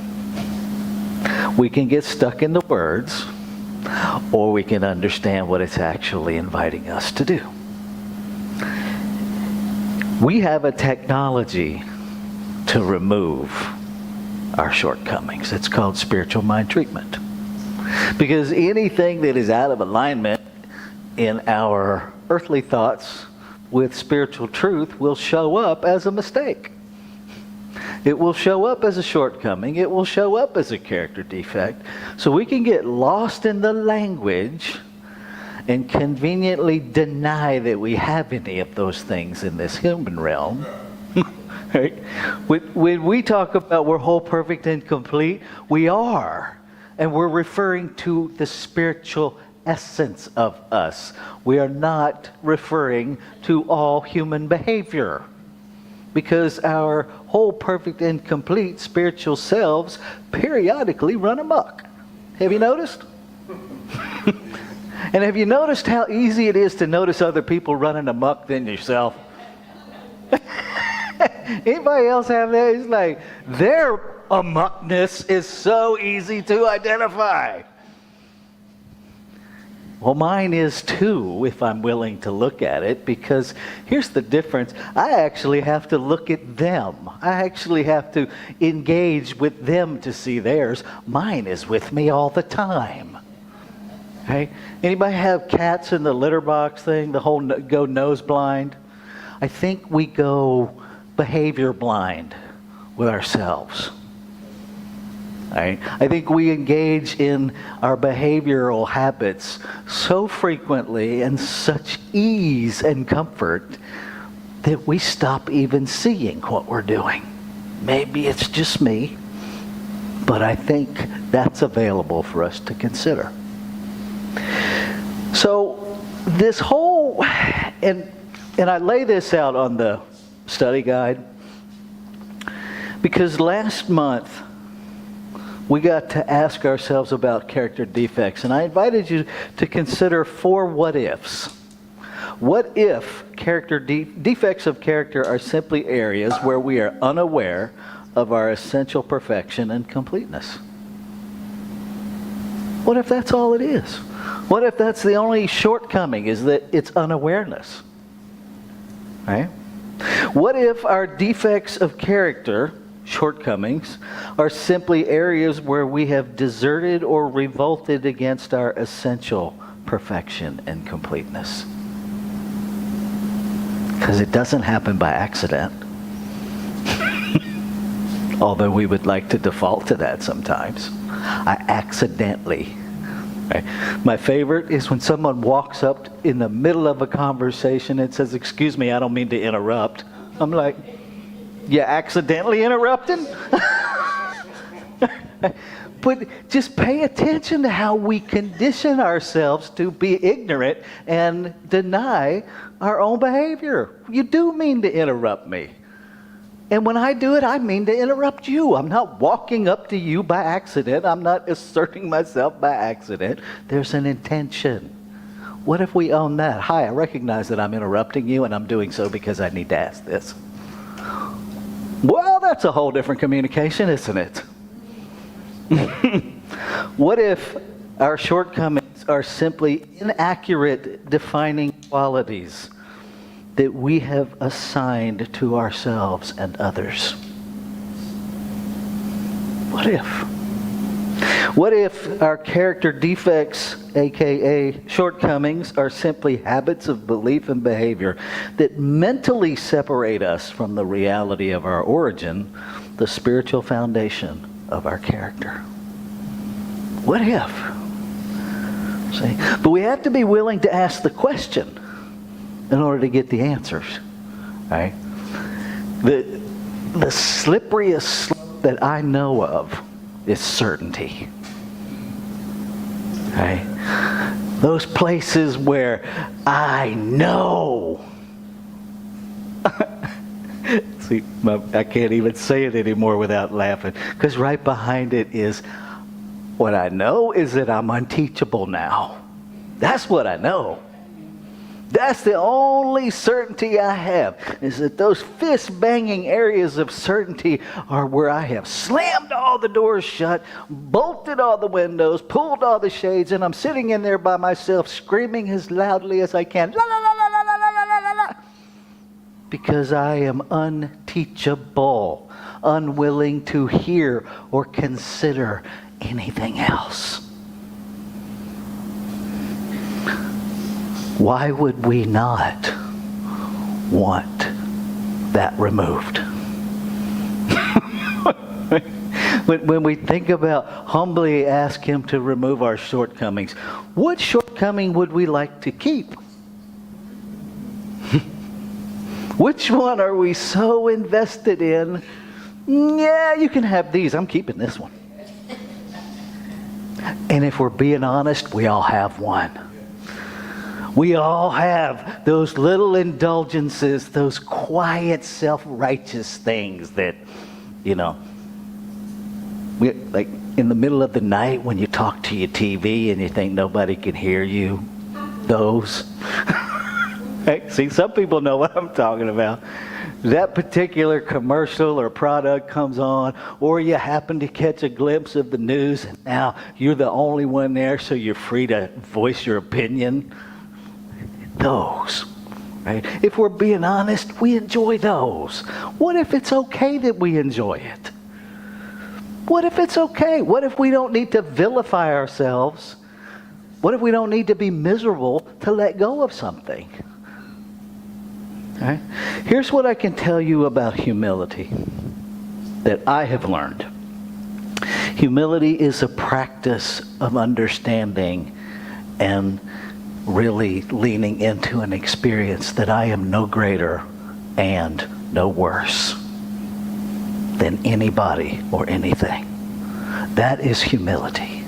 [SPEAKER 2] we can get stuck in the words, or we can understand what it's actually inviting us to do. We have a technology to remove our shortcomings. It's called spiritual mind treatment. Because anything that is out of alignment in our earthly thoughts with spiritual truth will show up as a mistake. It will show up as a shortcoming. It will show up as a character defect. So we can get lost in the language and conveniently deny that we have any of those things in this human realm. Right? When we talk about we're whole, perfect, and complete, we are. And we're referring to the spiritual essence of us. We are not referring to all human behavior. Because our whole, perfect, and complete spiritual selves periodically run amok. Have you noticed? And have you noticed how easy it is to notice other people running amok than yourself? Anybody else have that? It's like their amokness is so easy to identify. Well, mine is too, if I'm willing to look at it, because here's the difference. I actually have to look at them. I actually have to engage with them to see theirs. Mine is with me all the time. Okay? Anybody have cats in the litter box thing, the whole go nose blind? I think we go behavior blind with ourselves. Right? I think we engage in our behavioral habits so frequently and such ease and comfort that we stop even seeing what we're doing. Maybe it's just me, but I think that's available for us to consider. So this whole, and I lay this out on the study guide, because last month we got to ask ourselves about character defects, and I invited you to consider 4 what-ifs. What if defects of character are simply areas where we are unaware of our essential perfection and completeness? What if that's all it is? What if that's the only shortcoming, is that it's unawareness? Right? What if our defects of character, shortcomings, are simply areas where we have deserted or revolted against our essential perfection and completeness? Because it doesn't happen by accident. Although we would like to default to that sometimes. I accidentally. Right? My favorite is when someone walks up in the middle of a conversation and says, "Excuse me, I don't mean to interrupt." I'm like, "You accidentally interrupted?" But just pay attention to how we condition ourselves to be ignorant and deny our own behavior. You do mean to interrupt me. And when I do it, I mean to interrupt you. I'm not walking up to you by accident. I'm not asserting myself by accident. There's an intention. What if we own that? Hi, I recognize that I'm interrupting you, and I'm doing so because I need to ask this. Well, that's a whole different communication, isn't it? What if our shortcomings are simply inaccurate defining qualities that we have assigned to ourselves and others? What if? What if our character defects, aka shortcomings, are simply habits of belief and behavior that mentally separate us from the reality of our origin, the spiritual foundation of our character? What if? See? But we have to be willing to ask the question in order to get the answers. Right? The slipperiest slope that I know of is certainty. Right? Those places where I know. See, I can't even say it anymore without laughing, because right behind it is, what I know is that I'm unteachable now. That's what I know. That's the only certainty I have, is that those fist-banging areas of certainty are where I have slammed all the doors shut, bolted all the windows, pulled all the shades, and I'm sitting in there by myself screaming as loudly as I can, la la la la la la la la la la, because I am unteachable, unwilling to hear or consider anything else. Why would we not want that removed? When we think about humbly ask Him to remove our shortcomings, what shortcoming would we like to keep? Which one are we so invested in? Yeah, you can have these. I'm keeping this one. And if we're being honest, we all have one. We all have those little indulgences, those quiet, self-righteous things that, like in the middle of the night when you talk to your TV and you think nobody can hear you. Those. See, some people know what I'm talking about. That particular commercial or product comes on, or you happen to catch a glimpse of the news, and now you're the only one there, so you're free to voice your opinion. Those, right? If we're being honest, we enjoy those. What if it's okay that we enjoy it? What if it's okay? What if we don't need to vilify ourselves? What if we don't need to be miserable to let go of something? Right? Here's what I can tell you about humility that I have learned. Humility is a practice of understanding and really leaning into an experience that I am no greater and no worse than anybody or anything. That is humility.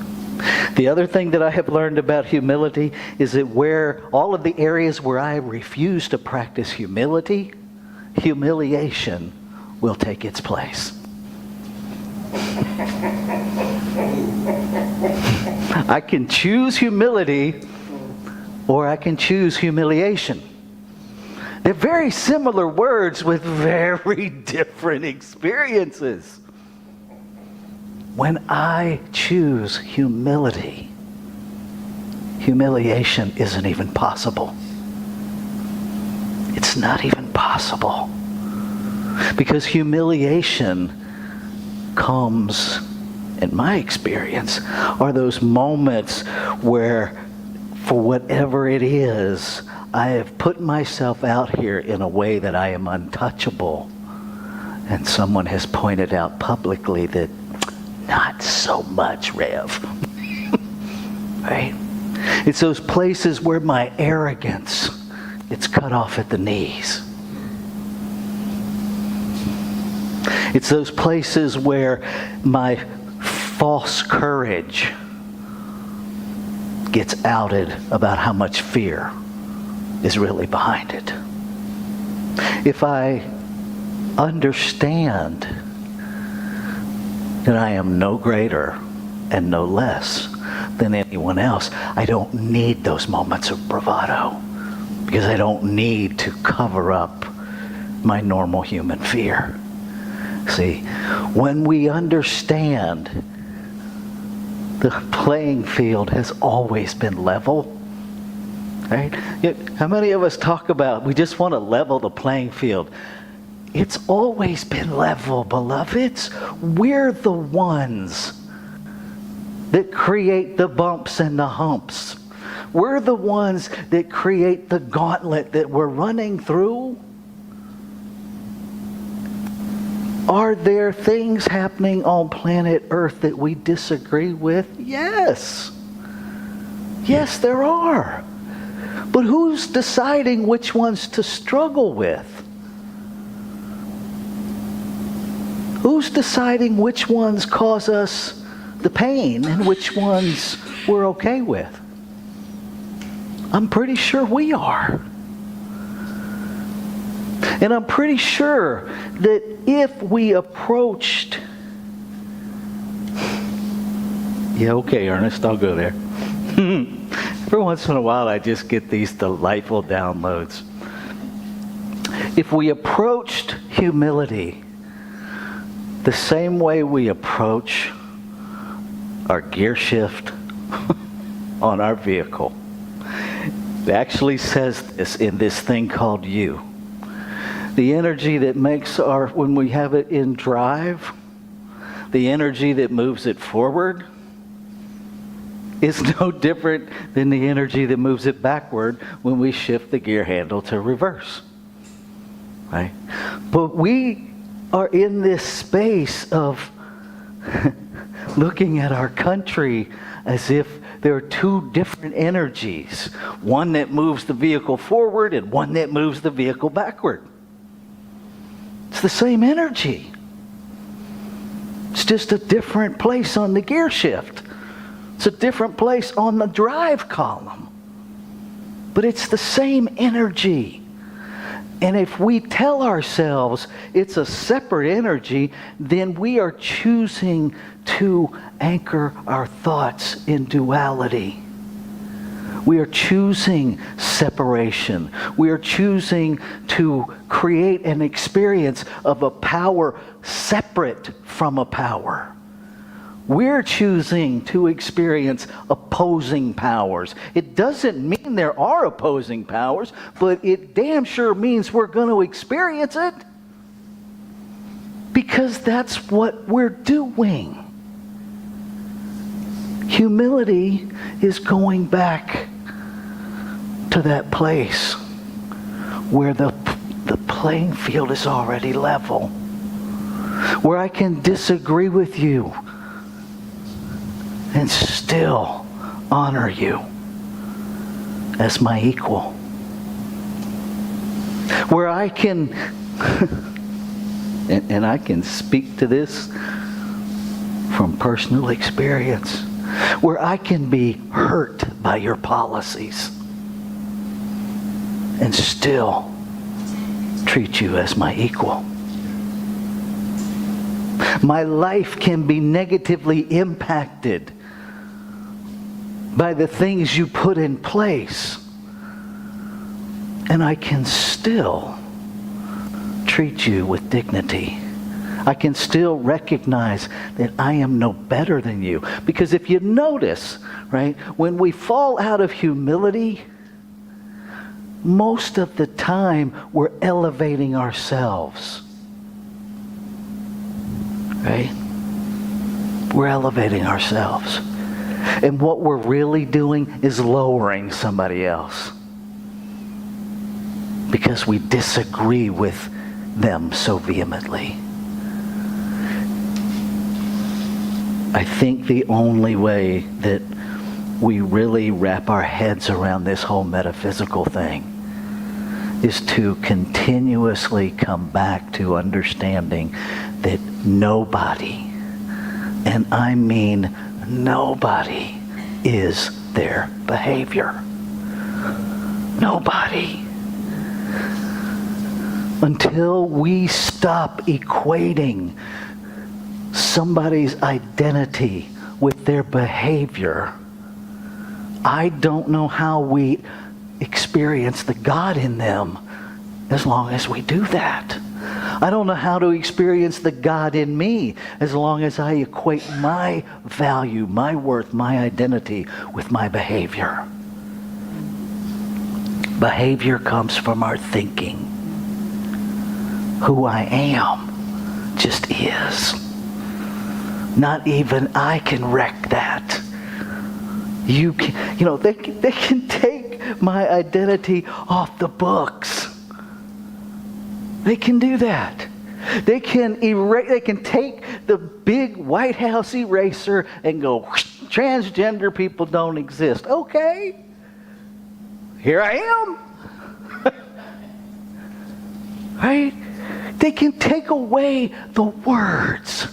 [SPEAKER 2] The other thing that I have learned about humility is that where all of the areas where I refuse to practice humility, humiliation will take its place. I can choose humility or I can choose humiliation. They're very similar words with very different experiences. When I choose humility, humiliation isn't even possible. It's not even possible. Because humiliation comes, in my experience, are those moments where, for whatever it is, I have put myself out here in a way that I am untouchable. And someone has pointed out publicly that not so much, Rafe. Right? It's those places where my arrogance gets cut off at the knees. It's those places where my false courage gets outed about how much fear is really behind it. If I understand that I am no greater and no less than anyone else, I don't need those moments of bravado, because I don't need to cover up my normal human fear. See, when we understand the playing field has always been level, right? How many of us talk about we just want to level the playing field? It's always been level, beloveds. We're the ones that create the bumps and the humps. We're the ones that create the gauntlet that we're running through. Are there things happening on planet Earth that we disagree with? Yes. Yes, there are. But who's deciding which ones to struggle with? Who's deciding which ones cause us the pain and which ones we're okay with? I'm pretty sure we are. And I'm pretty sure that if we approached... Yeah, okay, Ernest, I'll go there. Every once in a while, I just get these delightful downloads. If we approached humility the same way we approach our gear shift on our vehicle, it actually says this in this thing called you. The energy that makes when we have it in drive, the energy that moves it forward is no different than the energy that moves it backward when we shift the gear handle to reverse. Right? But we are in this space of looking at our country as if there are two different energies, one that moves the vehicle forward and one that moves the vehicle backward. It's the same energy. It's just a different place on the gear shift. It's a different place on the drive column. But it's the same energy. And if we tell ourselves it's a separate energy, then we are choosing to anchor our thoughts in duality. We are choosing separation. We are choosing to create an experience of a power separate from a power. We're choosing to experience opposing powers. It doesn't mean there are opposing powers, but it damn sure means we're going to experience it. Because that's what we're doing. Humility is going back to that place where the playing field is already level. Where I can disagree with you and still honor you as my equal. Where I can, and I can speak to this from personal experience, where I can be hurt by your policies and still treat you as my equal. My life can be negatively impacted by the things you put in place, and I can still treat you with dignity. I can still recognize that I am no better than you. Because if you notice, right, when we fall out of humility, most of the time we're elevating ourselves. Right? We're elevating ourselves. And what we're really doing is lowering somebody else. Because we disagree with them so vehemently. I think the only way that we really wrap our heads around this whole metaphysical thing is to continuously come back to understanding that nobody And I mean nobody, is their behavior. Nobody. Until we stop equating somebody's identity with their behavior, I don't know how we experience the God in them as long as we do that. I don't know how to experience the God in me as long as I equate my value, my worth, my identity with my behavior. Behavior comes from our thinking. Who I am just is. Not even I can wreck that. They can take my identity off the books. They can do that. They can take the big White House eraser and go, transgender people don't exist. Okay. Here I am. Right? They can take away the words.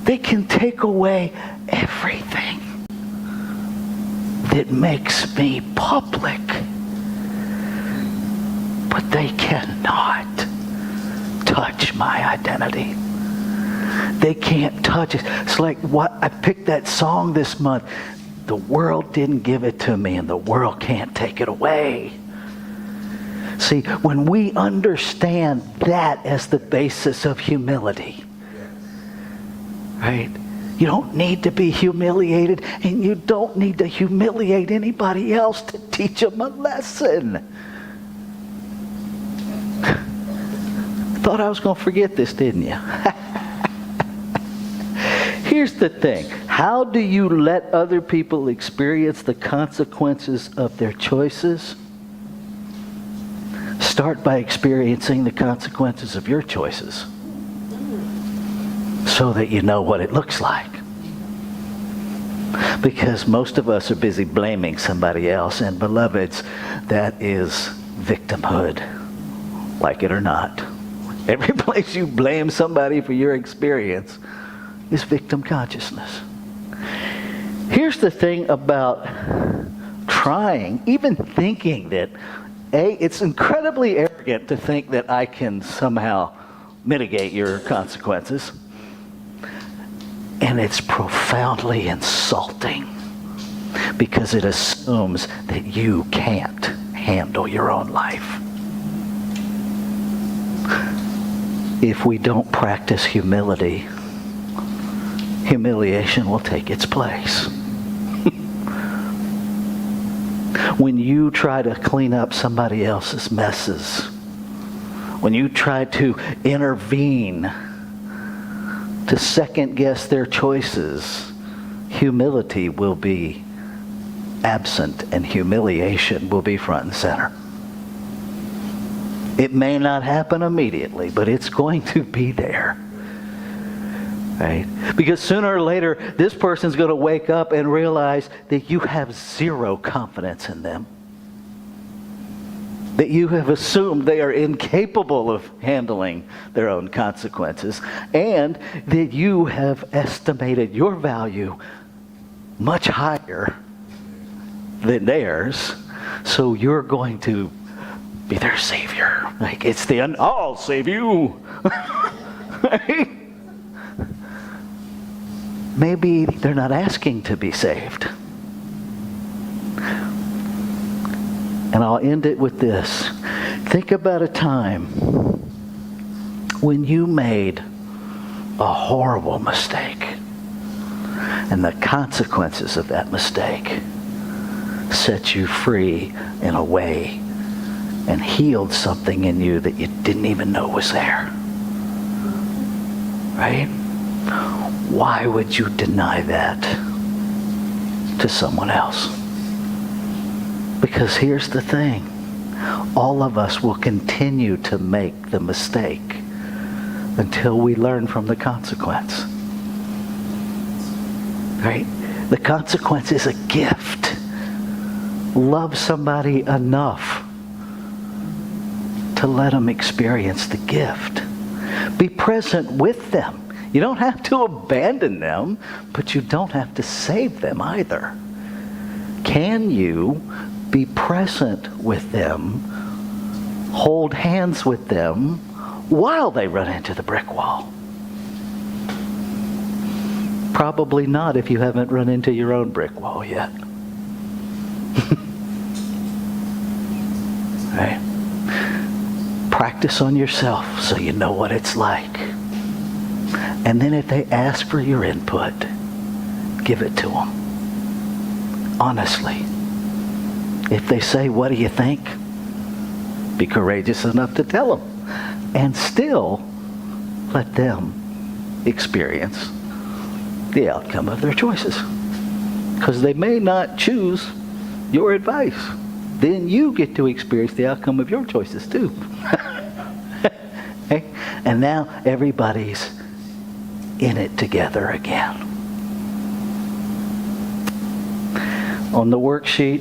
[SPEAKER 2] They can take away everything that makes me public. But they cannot touch my identity. They can't touch it. It's like what I picked that song this month. The world didn't give it to me, and the world can't take it away. See, when we understand that as the basis of humility, right? You don't need to be humiliated, and you don't need to humiliate anybody else to teach them a lesson. Thought I was going to forget this, didn't you? Here's the thing. How do you let other people experience the consequences of their choices? Start by experiencing the consequences of your choices so that you know what it looks like. Because most of us are busy blaming somebody else, and beloveds, that is victimhood, like it or not. Every place you blame somebody for your experience is victim consciousness. Here's the thing about trying, even thinking that, it's incredibly arrogant to think that I can somehow mitigate your consequences. And it's profoundly insulting because it assumes that you can't handle your own life. If we don't practice humility, humiliation will take its place. When you try to clean up somebody else's messes, when you try to intervene, to second guess their choices, humility will be absent and humiliation will be front and center. It may not happen immediately, but it's going to be there. Right? Because sooner or later, this person's going to wake up and realize that you have zero confidence in them. That you have assumed they are incapable of handling their own consequences, and that you have estimated your value much higher than theirs, so you're going to be their savior. Like it's I'll save you. Right? Maybe they're not asking to be saved. And I'll end it with this. Think about a time when you made a horrible mistake, and the consequences of that mistake set you free in a way and healed something in you that you didn't even know was there. Right? Why would you deny that to someone else? Because here's the thing. All of us will continue to make the mistake until we learn from the consequence. Right? The consequence is a gift. Love somebody enough to let them experience the gift. Be present with them You don't have to abandon them, but you don't have to save them either. Can you be present with them, hold hands with them while they run into the brick wall? Probably not if you haven't run into your own brick wall yet. Right? Practice on yourself so you know what it's like. And then if they ask for your input, give it to them. Honestly. If they say, what do you think? Be courageous enough to tell them. And still let them experience the outcome of their choices. Because they may not choose your advice. Then you get to experience the outcome of your choices too. Okay? And now everybody's in it together again. On the worksheet,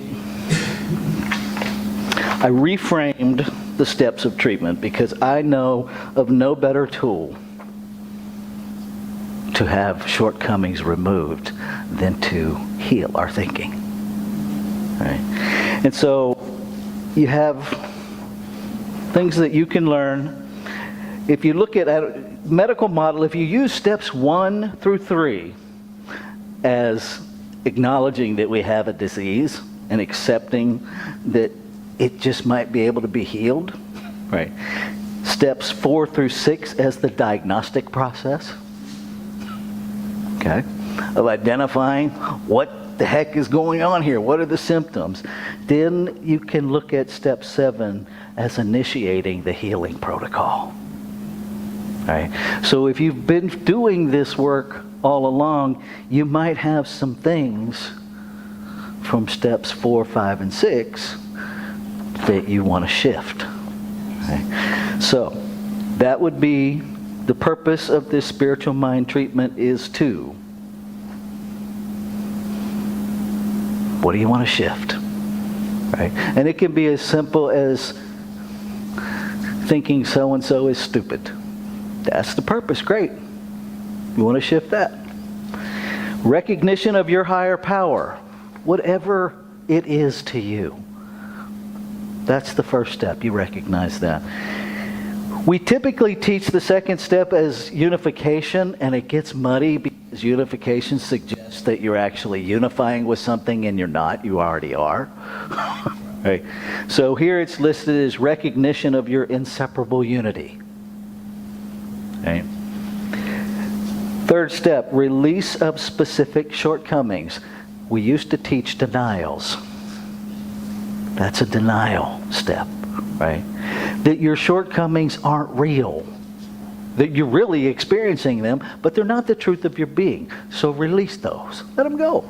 [SPEAKER 2] I reframed the steps of treatment because I know of no better tool to have shortcomings removed than to heal our thinking. Right? And so you have things that you can learn. If you look at a medical model, if you use steps 1 through 3 as acknowledging that we have a disease and accepting that it just might be able to be healed, right? Steps 4 through 6 as the diagnostic process, okay, of identifying what the heck is going on here, what are the symptoms. Then you can look at step 7 as initiating the healing protocol. Right? So if you've been doing this work all along, you might have some things from steps 4, 5, and 6 that you want to shift. Right? So that would be the purpose of this spiritual mind treatment is to, what do you want to shift? Right? And it can be as simple as thinking so-and-so is stupid. That's the purpose. Great. You want to shift that. Recognition of your higher power, whatever it is to you. That's the first step. You recognize that. We typically teach the second step as unification, and it gets muddy because unification suggests that you're actually unifying with something and you're not. You already are. Right? So here it's listed as recognition of your inseparable unity. Okay. Third step, release of specific shortcomings. We used to teach denials. That's a denial step, right? That your shortcomings aren't real. That you're really experiencing them, but they're not the truth of your being. So release those. Let them go.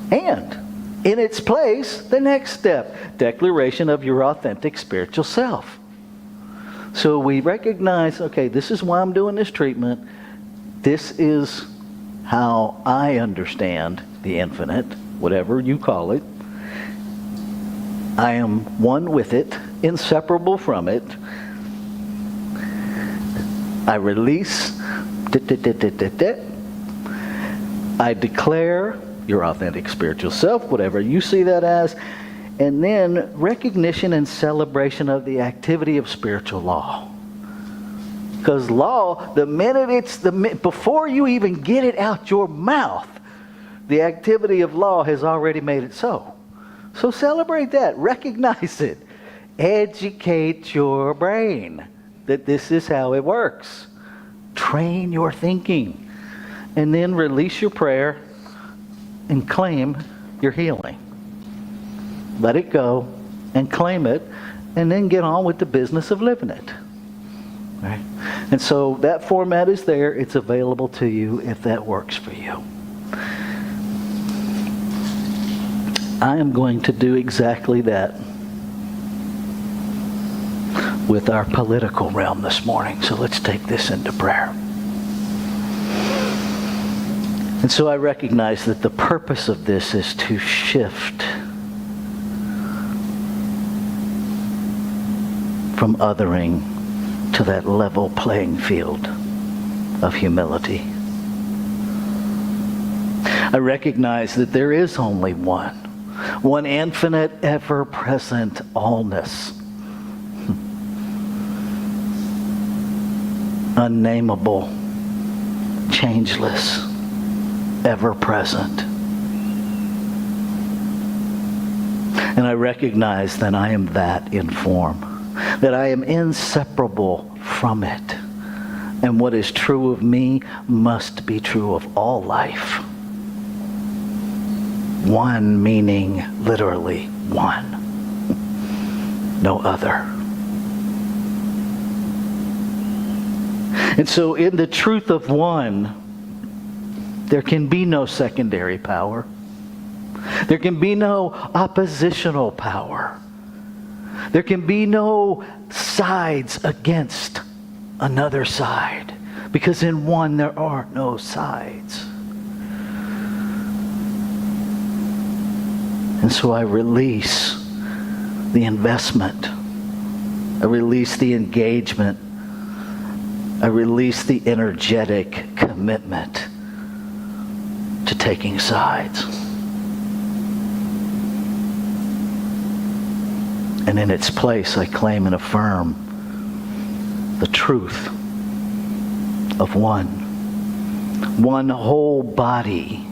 [SPEAKER 2] And in its place, the next step, declaration of your authentic spiritual self. So we recognize, okay, this is why I'm doing this treatment. This is how I understand the infinite, whatever you call it. I am one with it, inseparable from it. I release. I declare your authentic spiritual self, whatever you see that as. And then recognition and celebration of the activity of spiritual law. Because law, the minute it's before you even get it out your mouth, the activity of law has already made it so. So celebrate that. Recognize it. Educate your brain that this is how it works. Train your thinking. And then release your prayer and claim your healing. Let it go and claim it, and then get on with the business of living it. Right? And so that format is there. It's available to you if that works for you. I am going to do exactly that with our political realm this morning. So let's take this into prayer. And so I recognize that the purpose of this is to shift from othering to that level playing field of humility. I recognize that there is only one infinite, ever-present allness, unnameable, changeless, ever-present. And I recognize that I am that in form, that I am inseparable from it. And what is true of me must be true of all life. One meaning literally one, no other. And so in the truth of one, there can be no secondary power. There can be no oppositional power. There can be no sides against another side, because in one there are no sides. And so I release the investment. I release the engagement. I release the energetic commitment to taking sides. And in its place, I claim and affirm the truth of one whole body,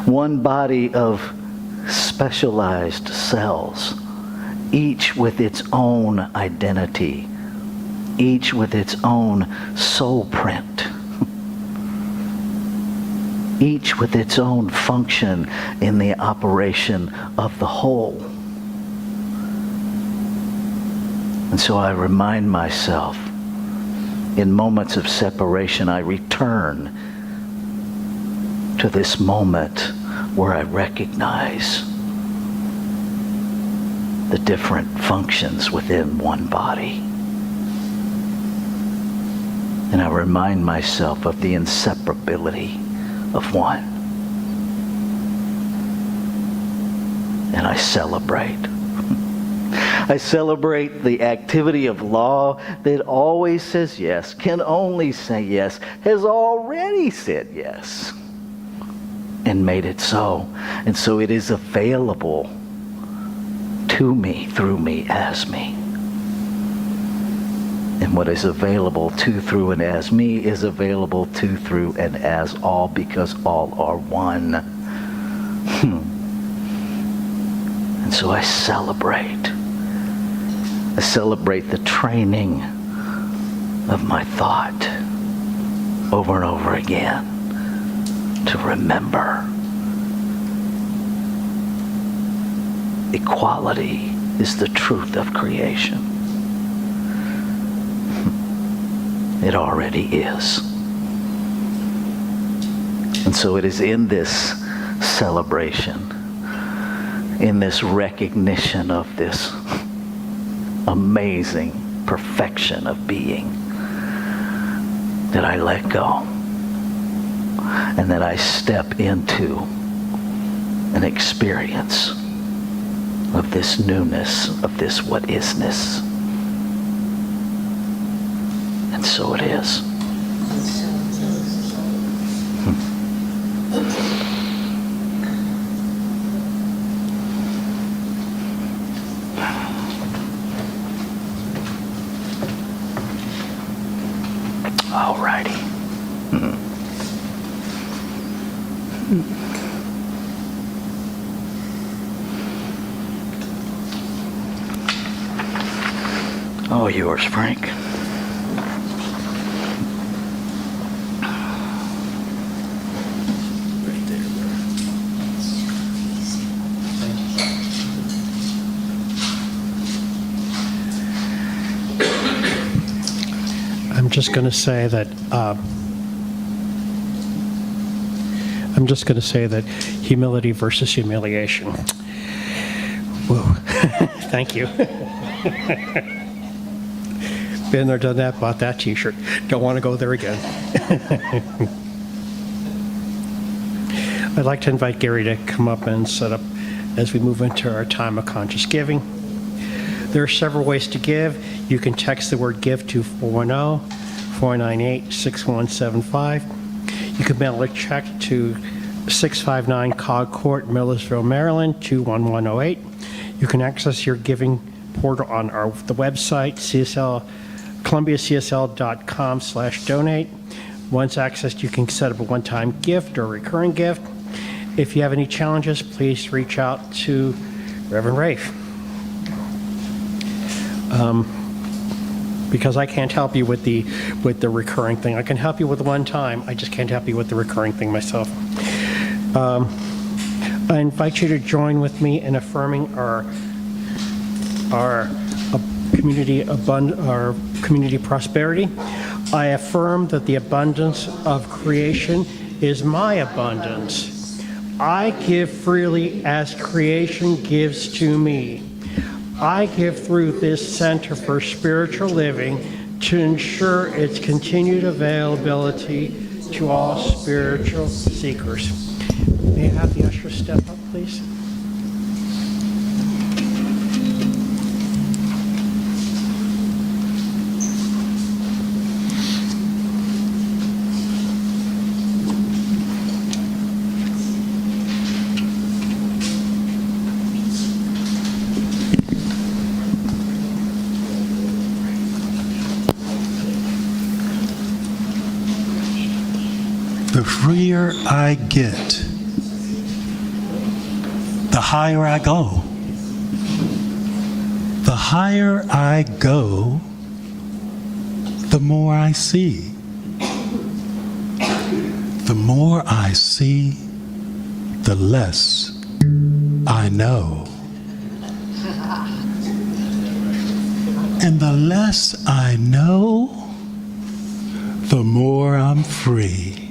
[SPEAKER 2] one body of specialized cells, each with its own identity, each with its own soul print, each with its own function in the operation of the whole. And so I remind myself, in moments of separation, I return to this moment where I recognize the different functions within one body. And I remind myself of the inseparability of one. And I celebrate. I celebrate the activity of law that always says yes, can only say yes, has already said yes, and made it so. And so it is available to me, through me, as me. And what is available to, through, and as me is available to, through, and as all, because all are one. And so I celebrate. I celebrate the training of my thought over and over again to remember equality is the truth of creation. It already is. And so it is in this celebration, in this recognition of this amazing perfection of being, that I let go and that I step into an experience of this newness, of this what isness. And so it is. All righty. All yours, Frank.
[SPEAKER 3] I'm just going to say that humility versus humiliation. Whoa. Thank you. Been there, done that, bought that t-shirt. Don't want to go there again. I'd like to invite Gary to come up and set up as we move into our time of conscious giving. There are several ways to give. You can text the word give to 410-498-6175. You can mail a check to 659 Cog Court, Millersville, Maryland, 21108. You can access your giving portal on the website, columbiacsl.com/donate. Once accessed, you can set up a one-time gift or a recurring gift. If you have any challenges, please reach out to Reverend Rafe. Because I can't help you with the recurring thing. I can help you with the one time. I just can't help you with the recurring thing myself. I invite you to join with me in affirming our community prosperity. I affirm that the abundance of creation is my abundance. I give freely as creation gives to me. I give through this Center for Spiritual Living to ensure its continued availability to all spiritual seekers. May I have the usher step up, please?
[SPEAKER 9] The freer I get, the higher I go. The higher I go, the more I see. The more I see, the less I know. And the less I know, the more I'm free.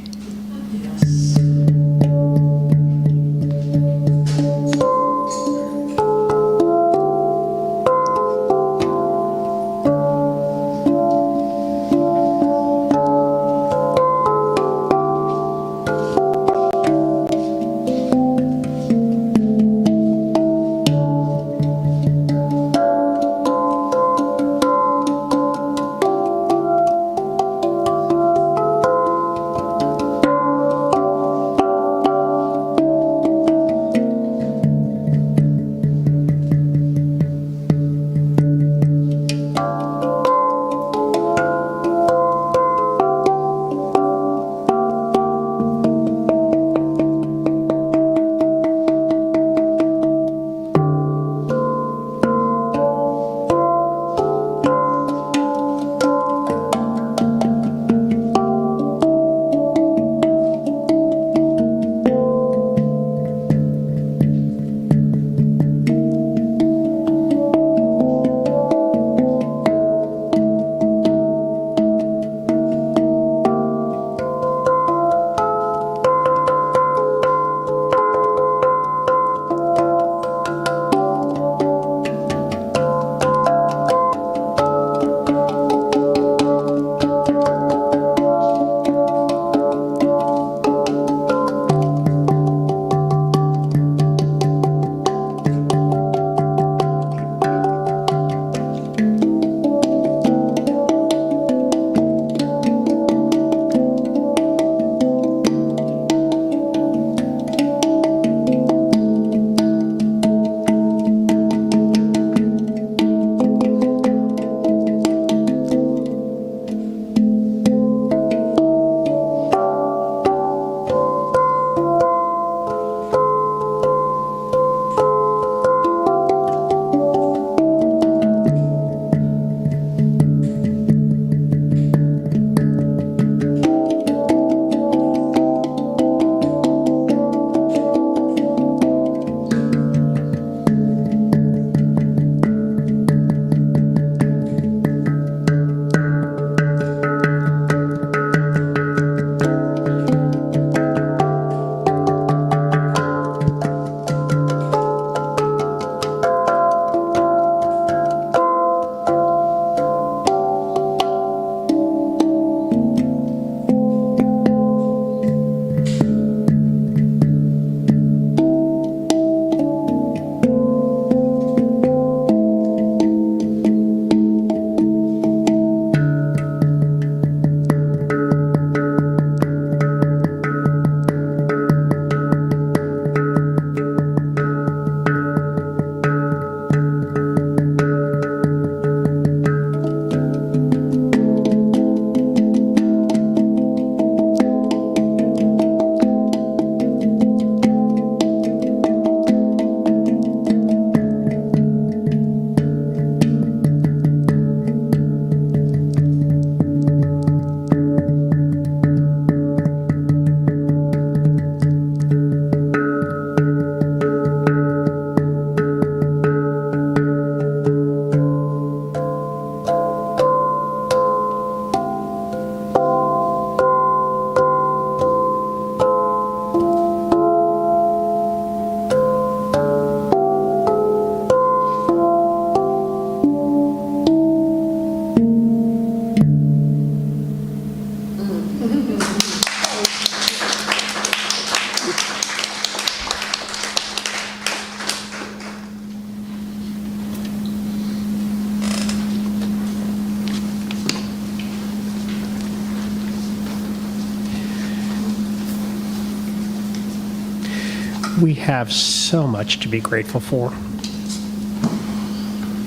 [SPEAKER 3] We have so much to be grateful for.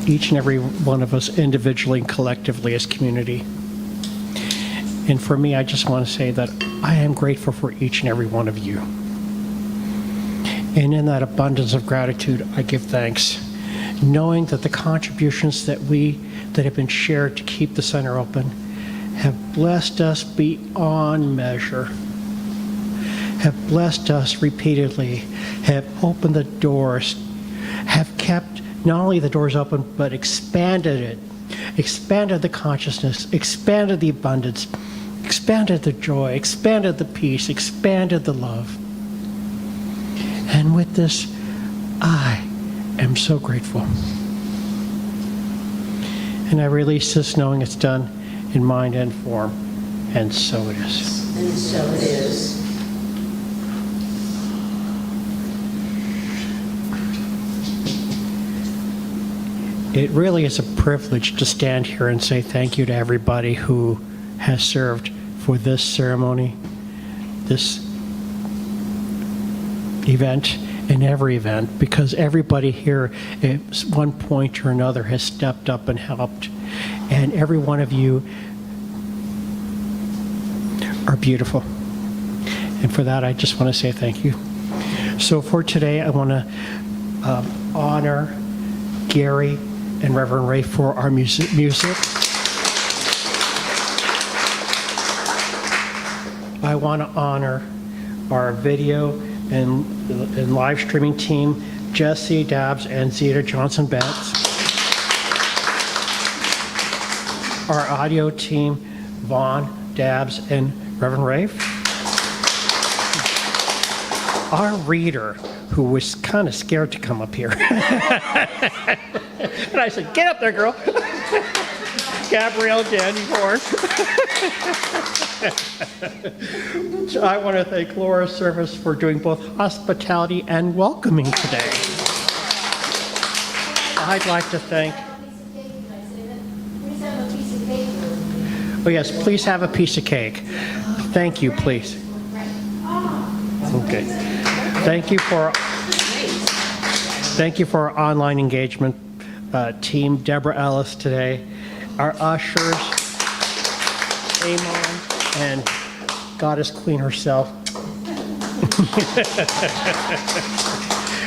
[SPEAKER 3] Each and every one of us individually and collectively as community. And for me, I just want to say that I am grateful for each and every one of you. And in that abundance of gratitude, I give thanks, knowing that the contributions that have been shared to keep the center open have blessed us beyond measure, have blessed us repeatedly, have opened the doors, have kept not only the doors open, but expanded it, expanded the consciousness, expanded the abundance, expanded the joy, expanded the peace, expanded the love. And with this, I am so grateful. And I release this knowing it's done in mind and form, and so it is.
[SPEAKER 8] And so it is.
[SPEAKER 3] It really is a privilege to stand here and say thank you to everybody who has served for this ceremony, this event, and every event, because everybody here at one point or another has stepped up and helped. And every one of you are beautiful. And for that, I just want to say thank you. So for today, I want to honor Gary and Reverend Rafe for our music. I want to honor our video and live streaming team, Jesse Dabbs and Zeta Johnson-Betts. Our audio team, Vaughn, Dabbs, and Reverend Rafe. Our reader, who was kind of scared to come up here. And I said, get up there, girl. Gabrielle Dandy Horn. I want to thank Laura Service for doing both hospitality and welcoming today. I'd like to thank... Oh yes, please have a piece of cake. Thank you, please. Okay. Thank you for our online engagement team, Deborah Ellis today, our ushers, Amon, and Goddess Queen herself,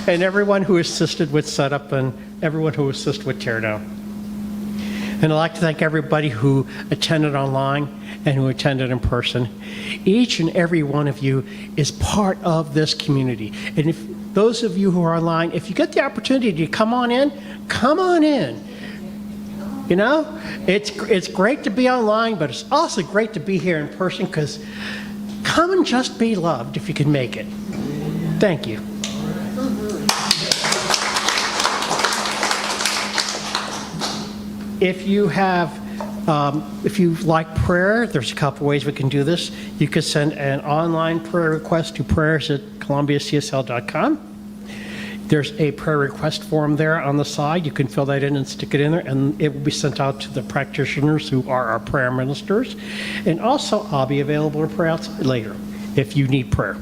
[SPEAKER 3] and everyone who assisted with setup and everyone who assisted with teardown. And I'd like to thank everybody who attended online and who attended in person. Each and every one of you is part of this community. And if those of you who are online, if you get the opportunity to come on in, come on in. You know, it's great to be online, but it's also great to be here in person, because come and just be loved if you can make it. Thank you. If you like prayer, there's a couple ways we can do this. You could send an online prayer request to prayers@columbiacsl.com. There's a prayer request form there on the side. You can fill that in and stick it in there, and it will be sent out to the practitioners who are our prayer ministers. And also, I'll be available to pray outside later if you need prayer.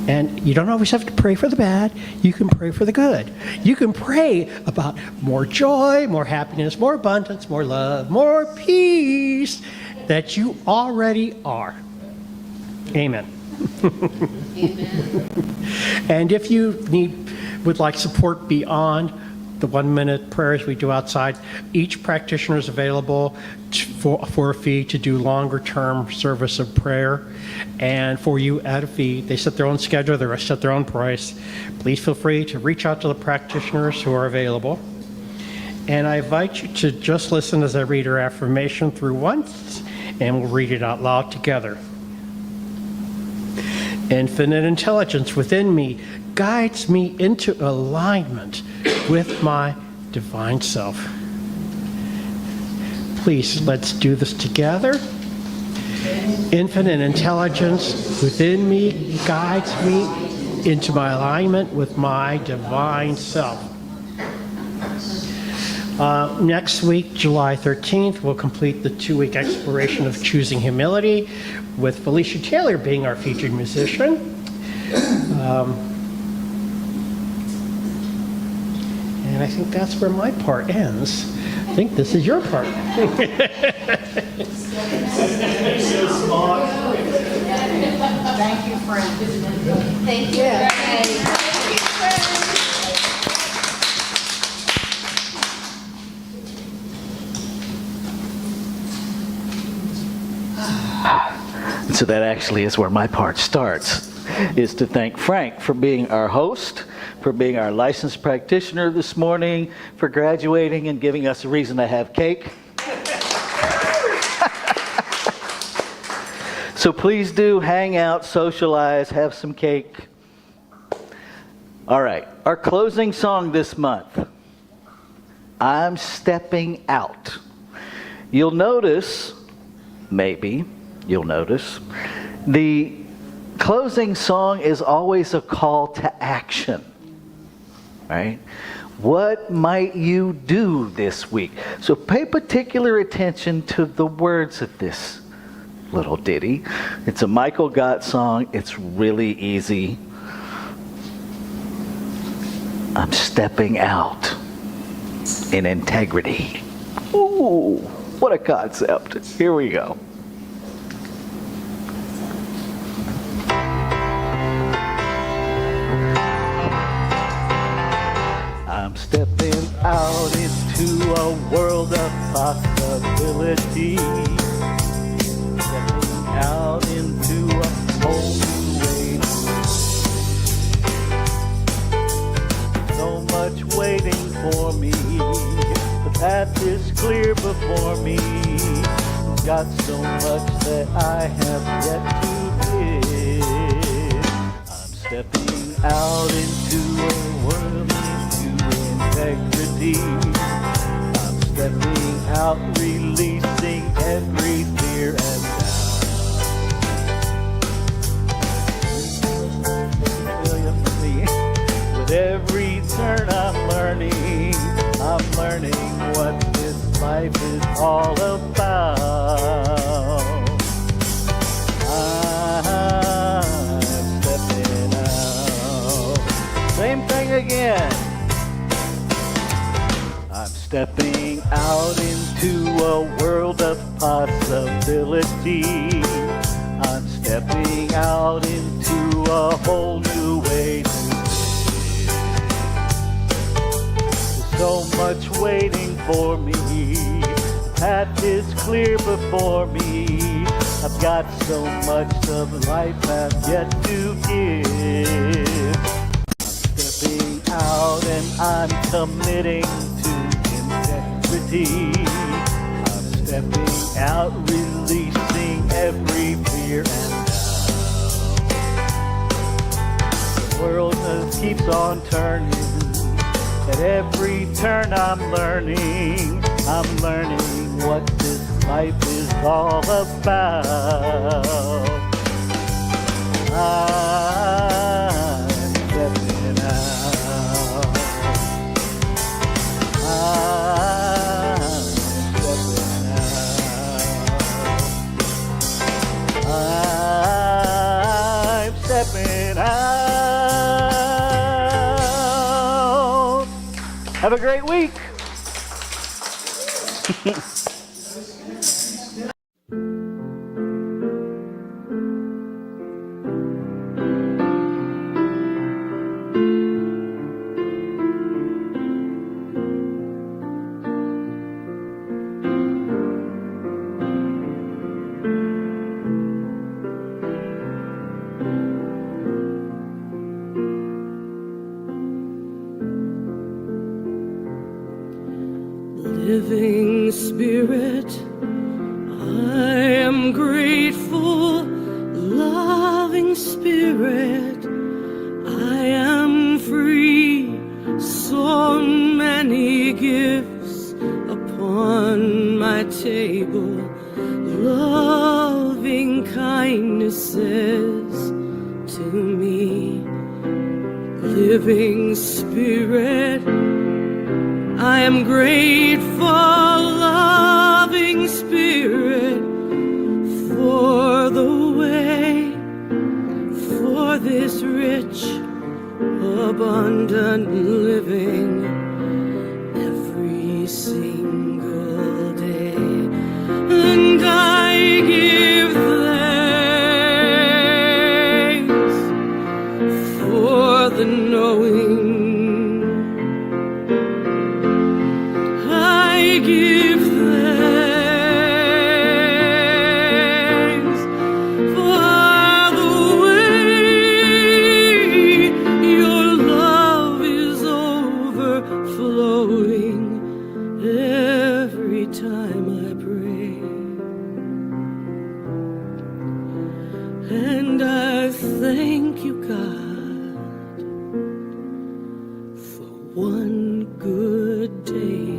[SPEAKER 3] And you don't always have to pray for the bad. You can pray for the good. You can pray about more joy, more happiness, more abundance, more love, more peace that you already are. Amen. And if you would like support beyond the 1-minute prayers we do outside, each practitioner is available for a fee to do longer term service of prayer, and for you at a fee. They set their own schedule, they set their own price. Please feel free to reach out to the practitioners who are available. And I invite you to just listen as I read our affirmation through once, and we'll read it out loud together. Infinite intelligence within me guides me into alignment with my divine self. Please, let's do this together. Infinite intelligence within me guides me into my alignment with my divine self. Next week, July 13th, we'll complete the 2-week exploration of Choosing Humility, with Felicia Taylor being our featured musician. And I think that's where my part ends. I think this is your part.
[SPEAKER 5] Thank you, Frank. Thank you.
[SPEAKER 2] So that actually is where my part starts, is to thank Frank for being our host, for being our licensed practitioner this morning, for graduating and giving us a reason to have cake. So please do hang out, socialize, have some cake. All right, our closing song this month, I'm Stepping Out. You'll notice, maybe you'll notice, the closing song is always a call to action, right? What might you do this week? So pay particular attention to the words of this little ditty. It's a Michael Gott song. It's really easy. I'm stepping out in integrity. Ooh, what a concept. Here we go. I'm stepping out into a world of possibility. Stepping out into a whole new way. So much waiting for me. The path is clear before me. Got so much that I have yet to give. I'm stepping out into a world into integrity. I'm stepping out, releasing every fear and doubt. With every turn I'm learning what this life is all about. I'm stepping out. Same thing again. I'm stepping out into a world of possibility. I'm stepping out into a whole new way to live. There's so much waiting for me. The path is clear before me. I've got so much of life I've yet to give. I'm stepping out and I'm committing to integrity. I'm stepping out, releasing every fear and doubt. The world just keeps on turning. At every turn I'm learning what this life is all about. I'm stepping out. I'm stepping out. I'm stepping out. Have a great week.
[SPEAKER 1] Living Spirit, I am grateful. Loving Spirit, I am free. So many gifts upon my table. Loving kindnesses to me. Living Spirit, I am grateful, loving Spirit, for the way, for this abundant living every single day. And I give thanks for the knowing. I give thanks for the way your love is overflowing every time I pray. And I thank you, God, for one good day.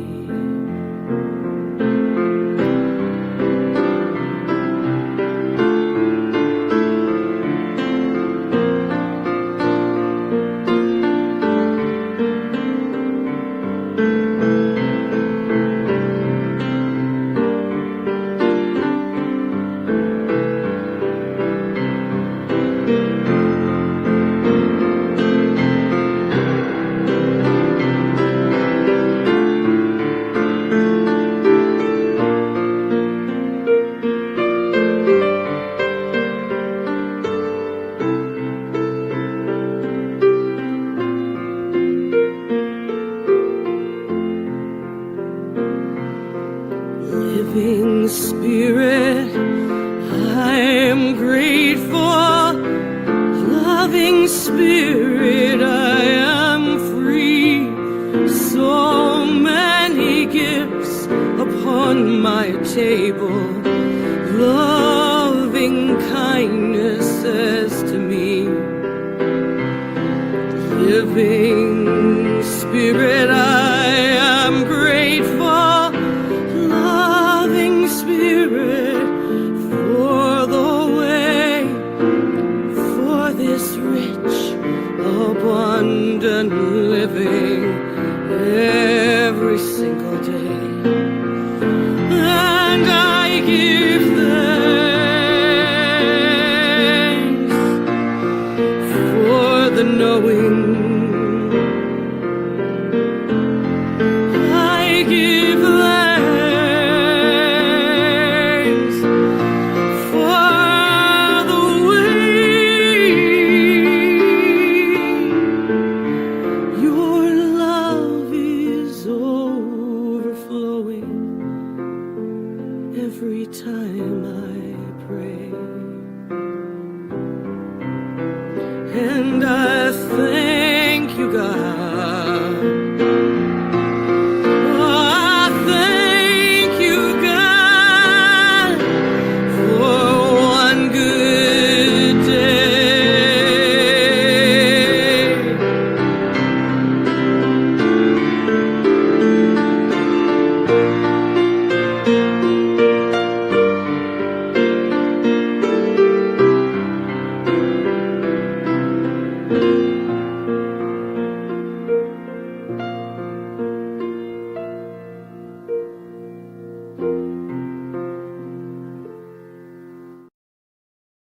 [SPEAKER 1] Living Spirit, I am grateful. Loving Spirit, I am free. So many gifts upon my table. Loving kindness says to me, Living Spirit, I am grateful. Loving Spirit, for the way, for this rich, abundant living every single day. And I give thanks for the knowing. I give thanks for the way your love is overflowing every time I pray. And I thank you, God. I thank you, God, for one good day.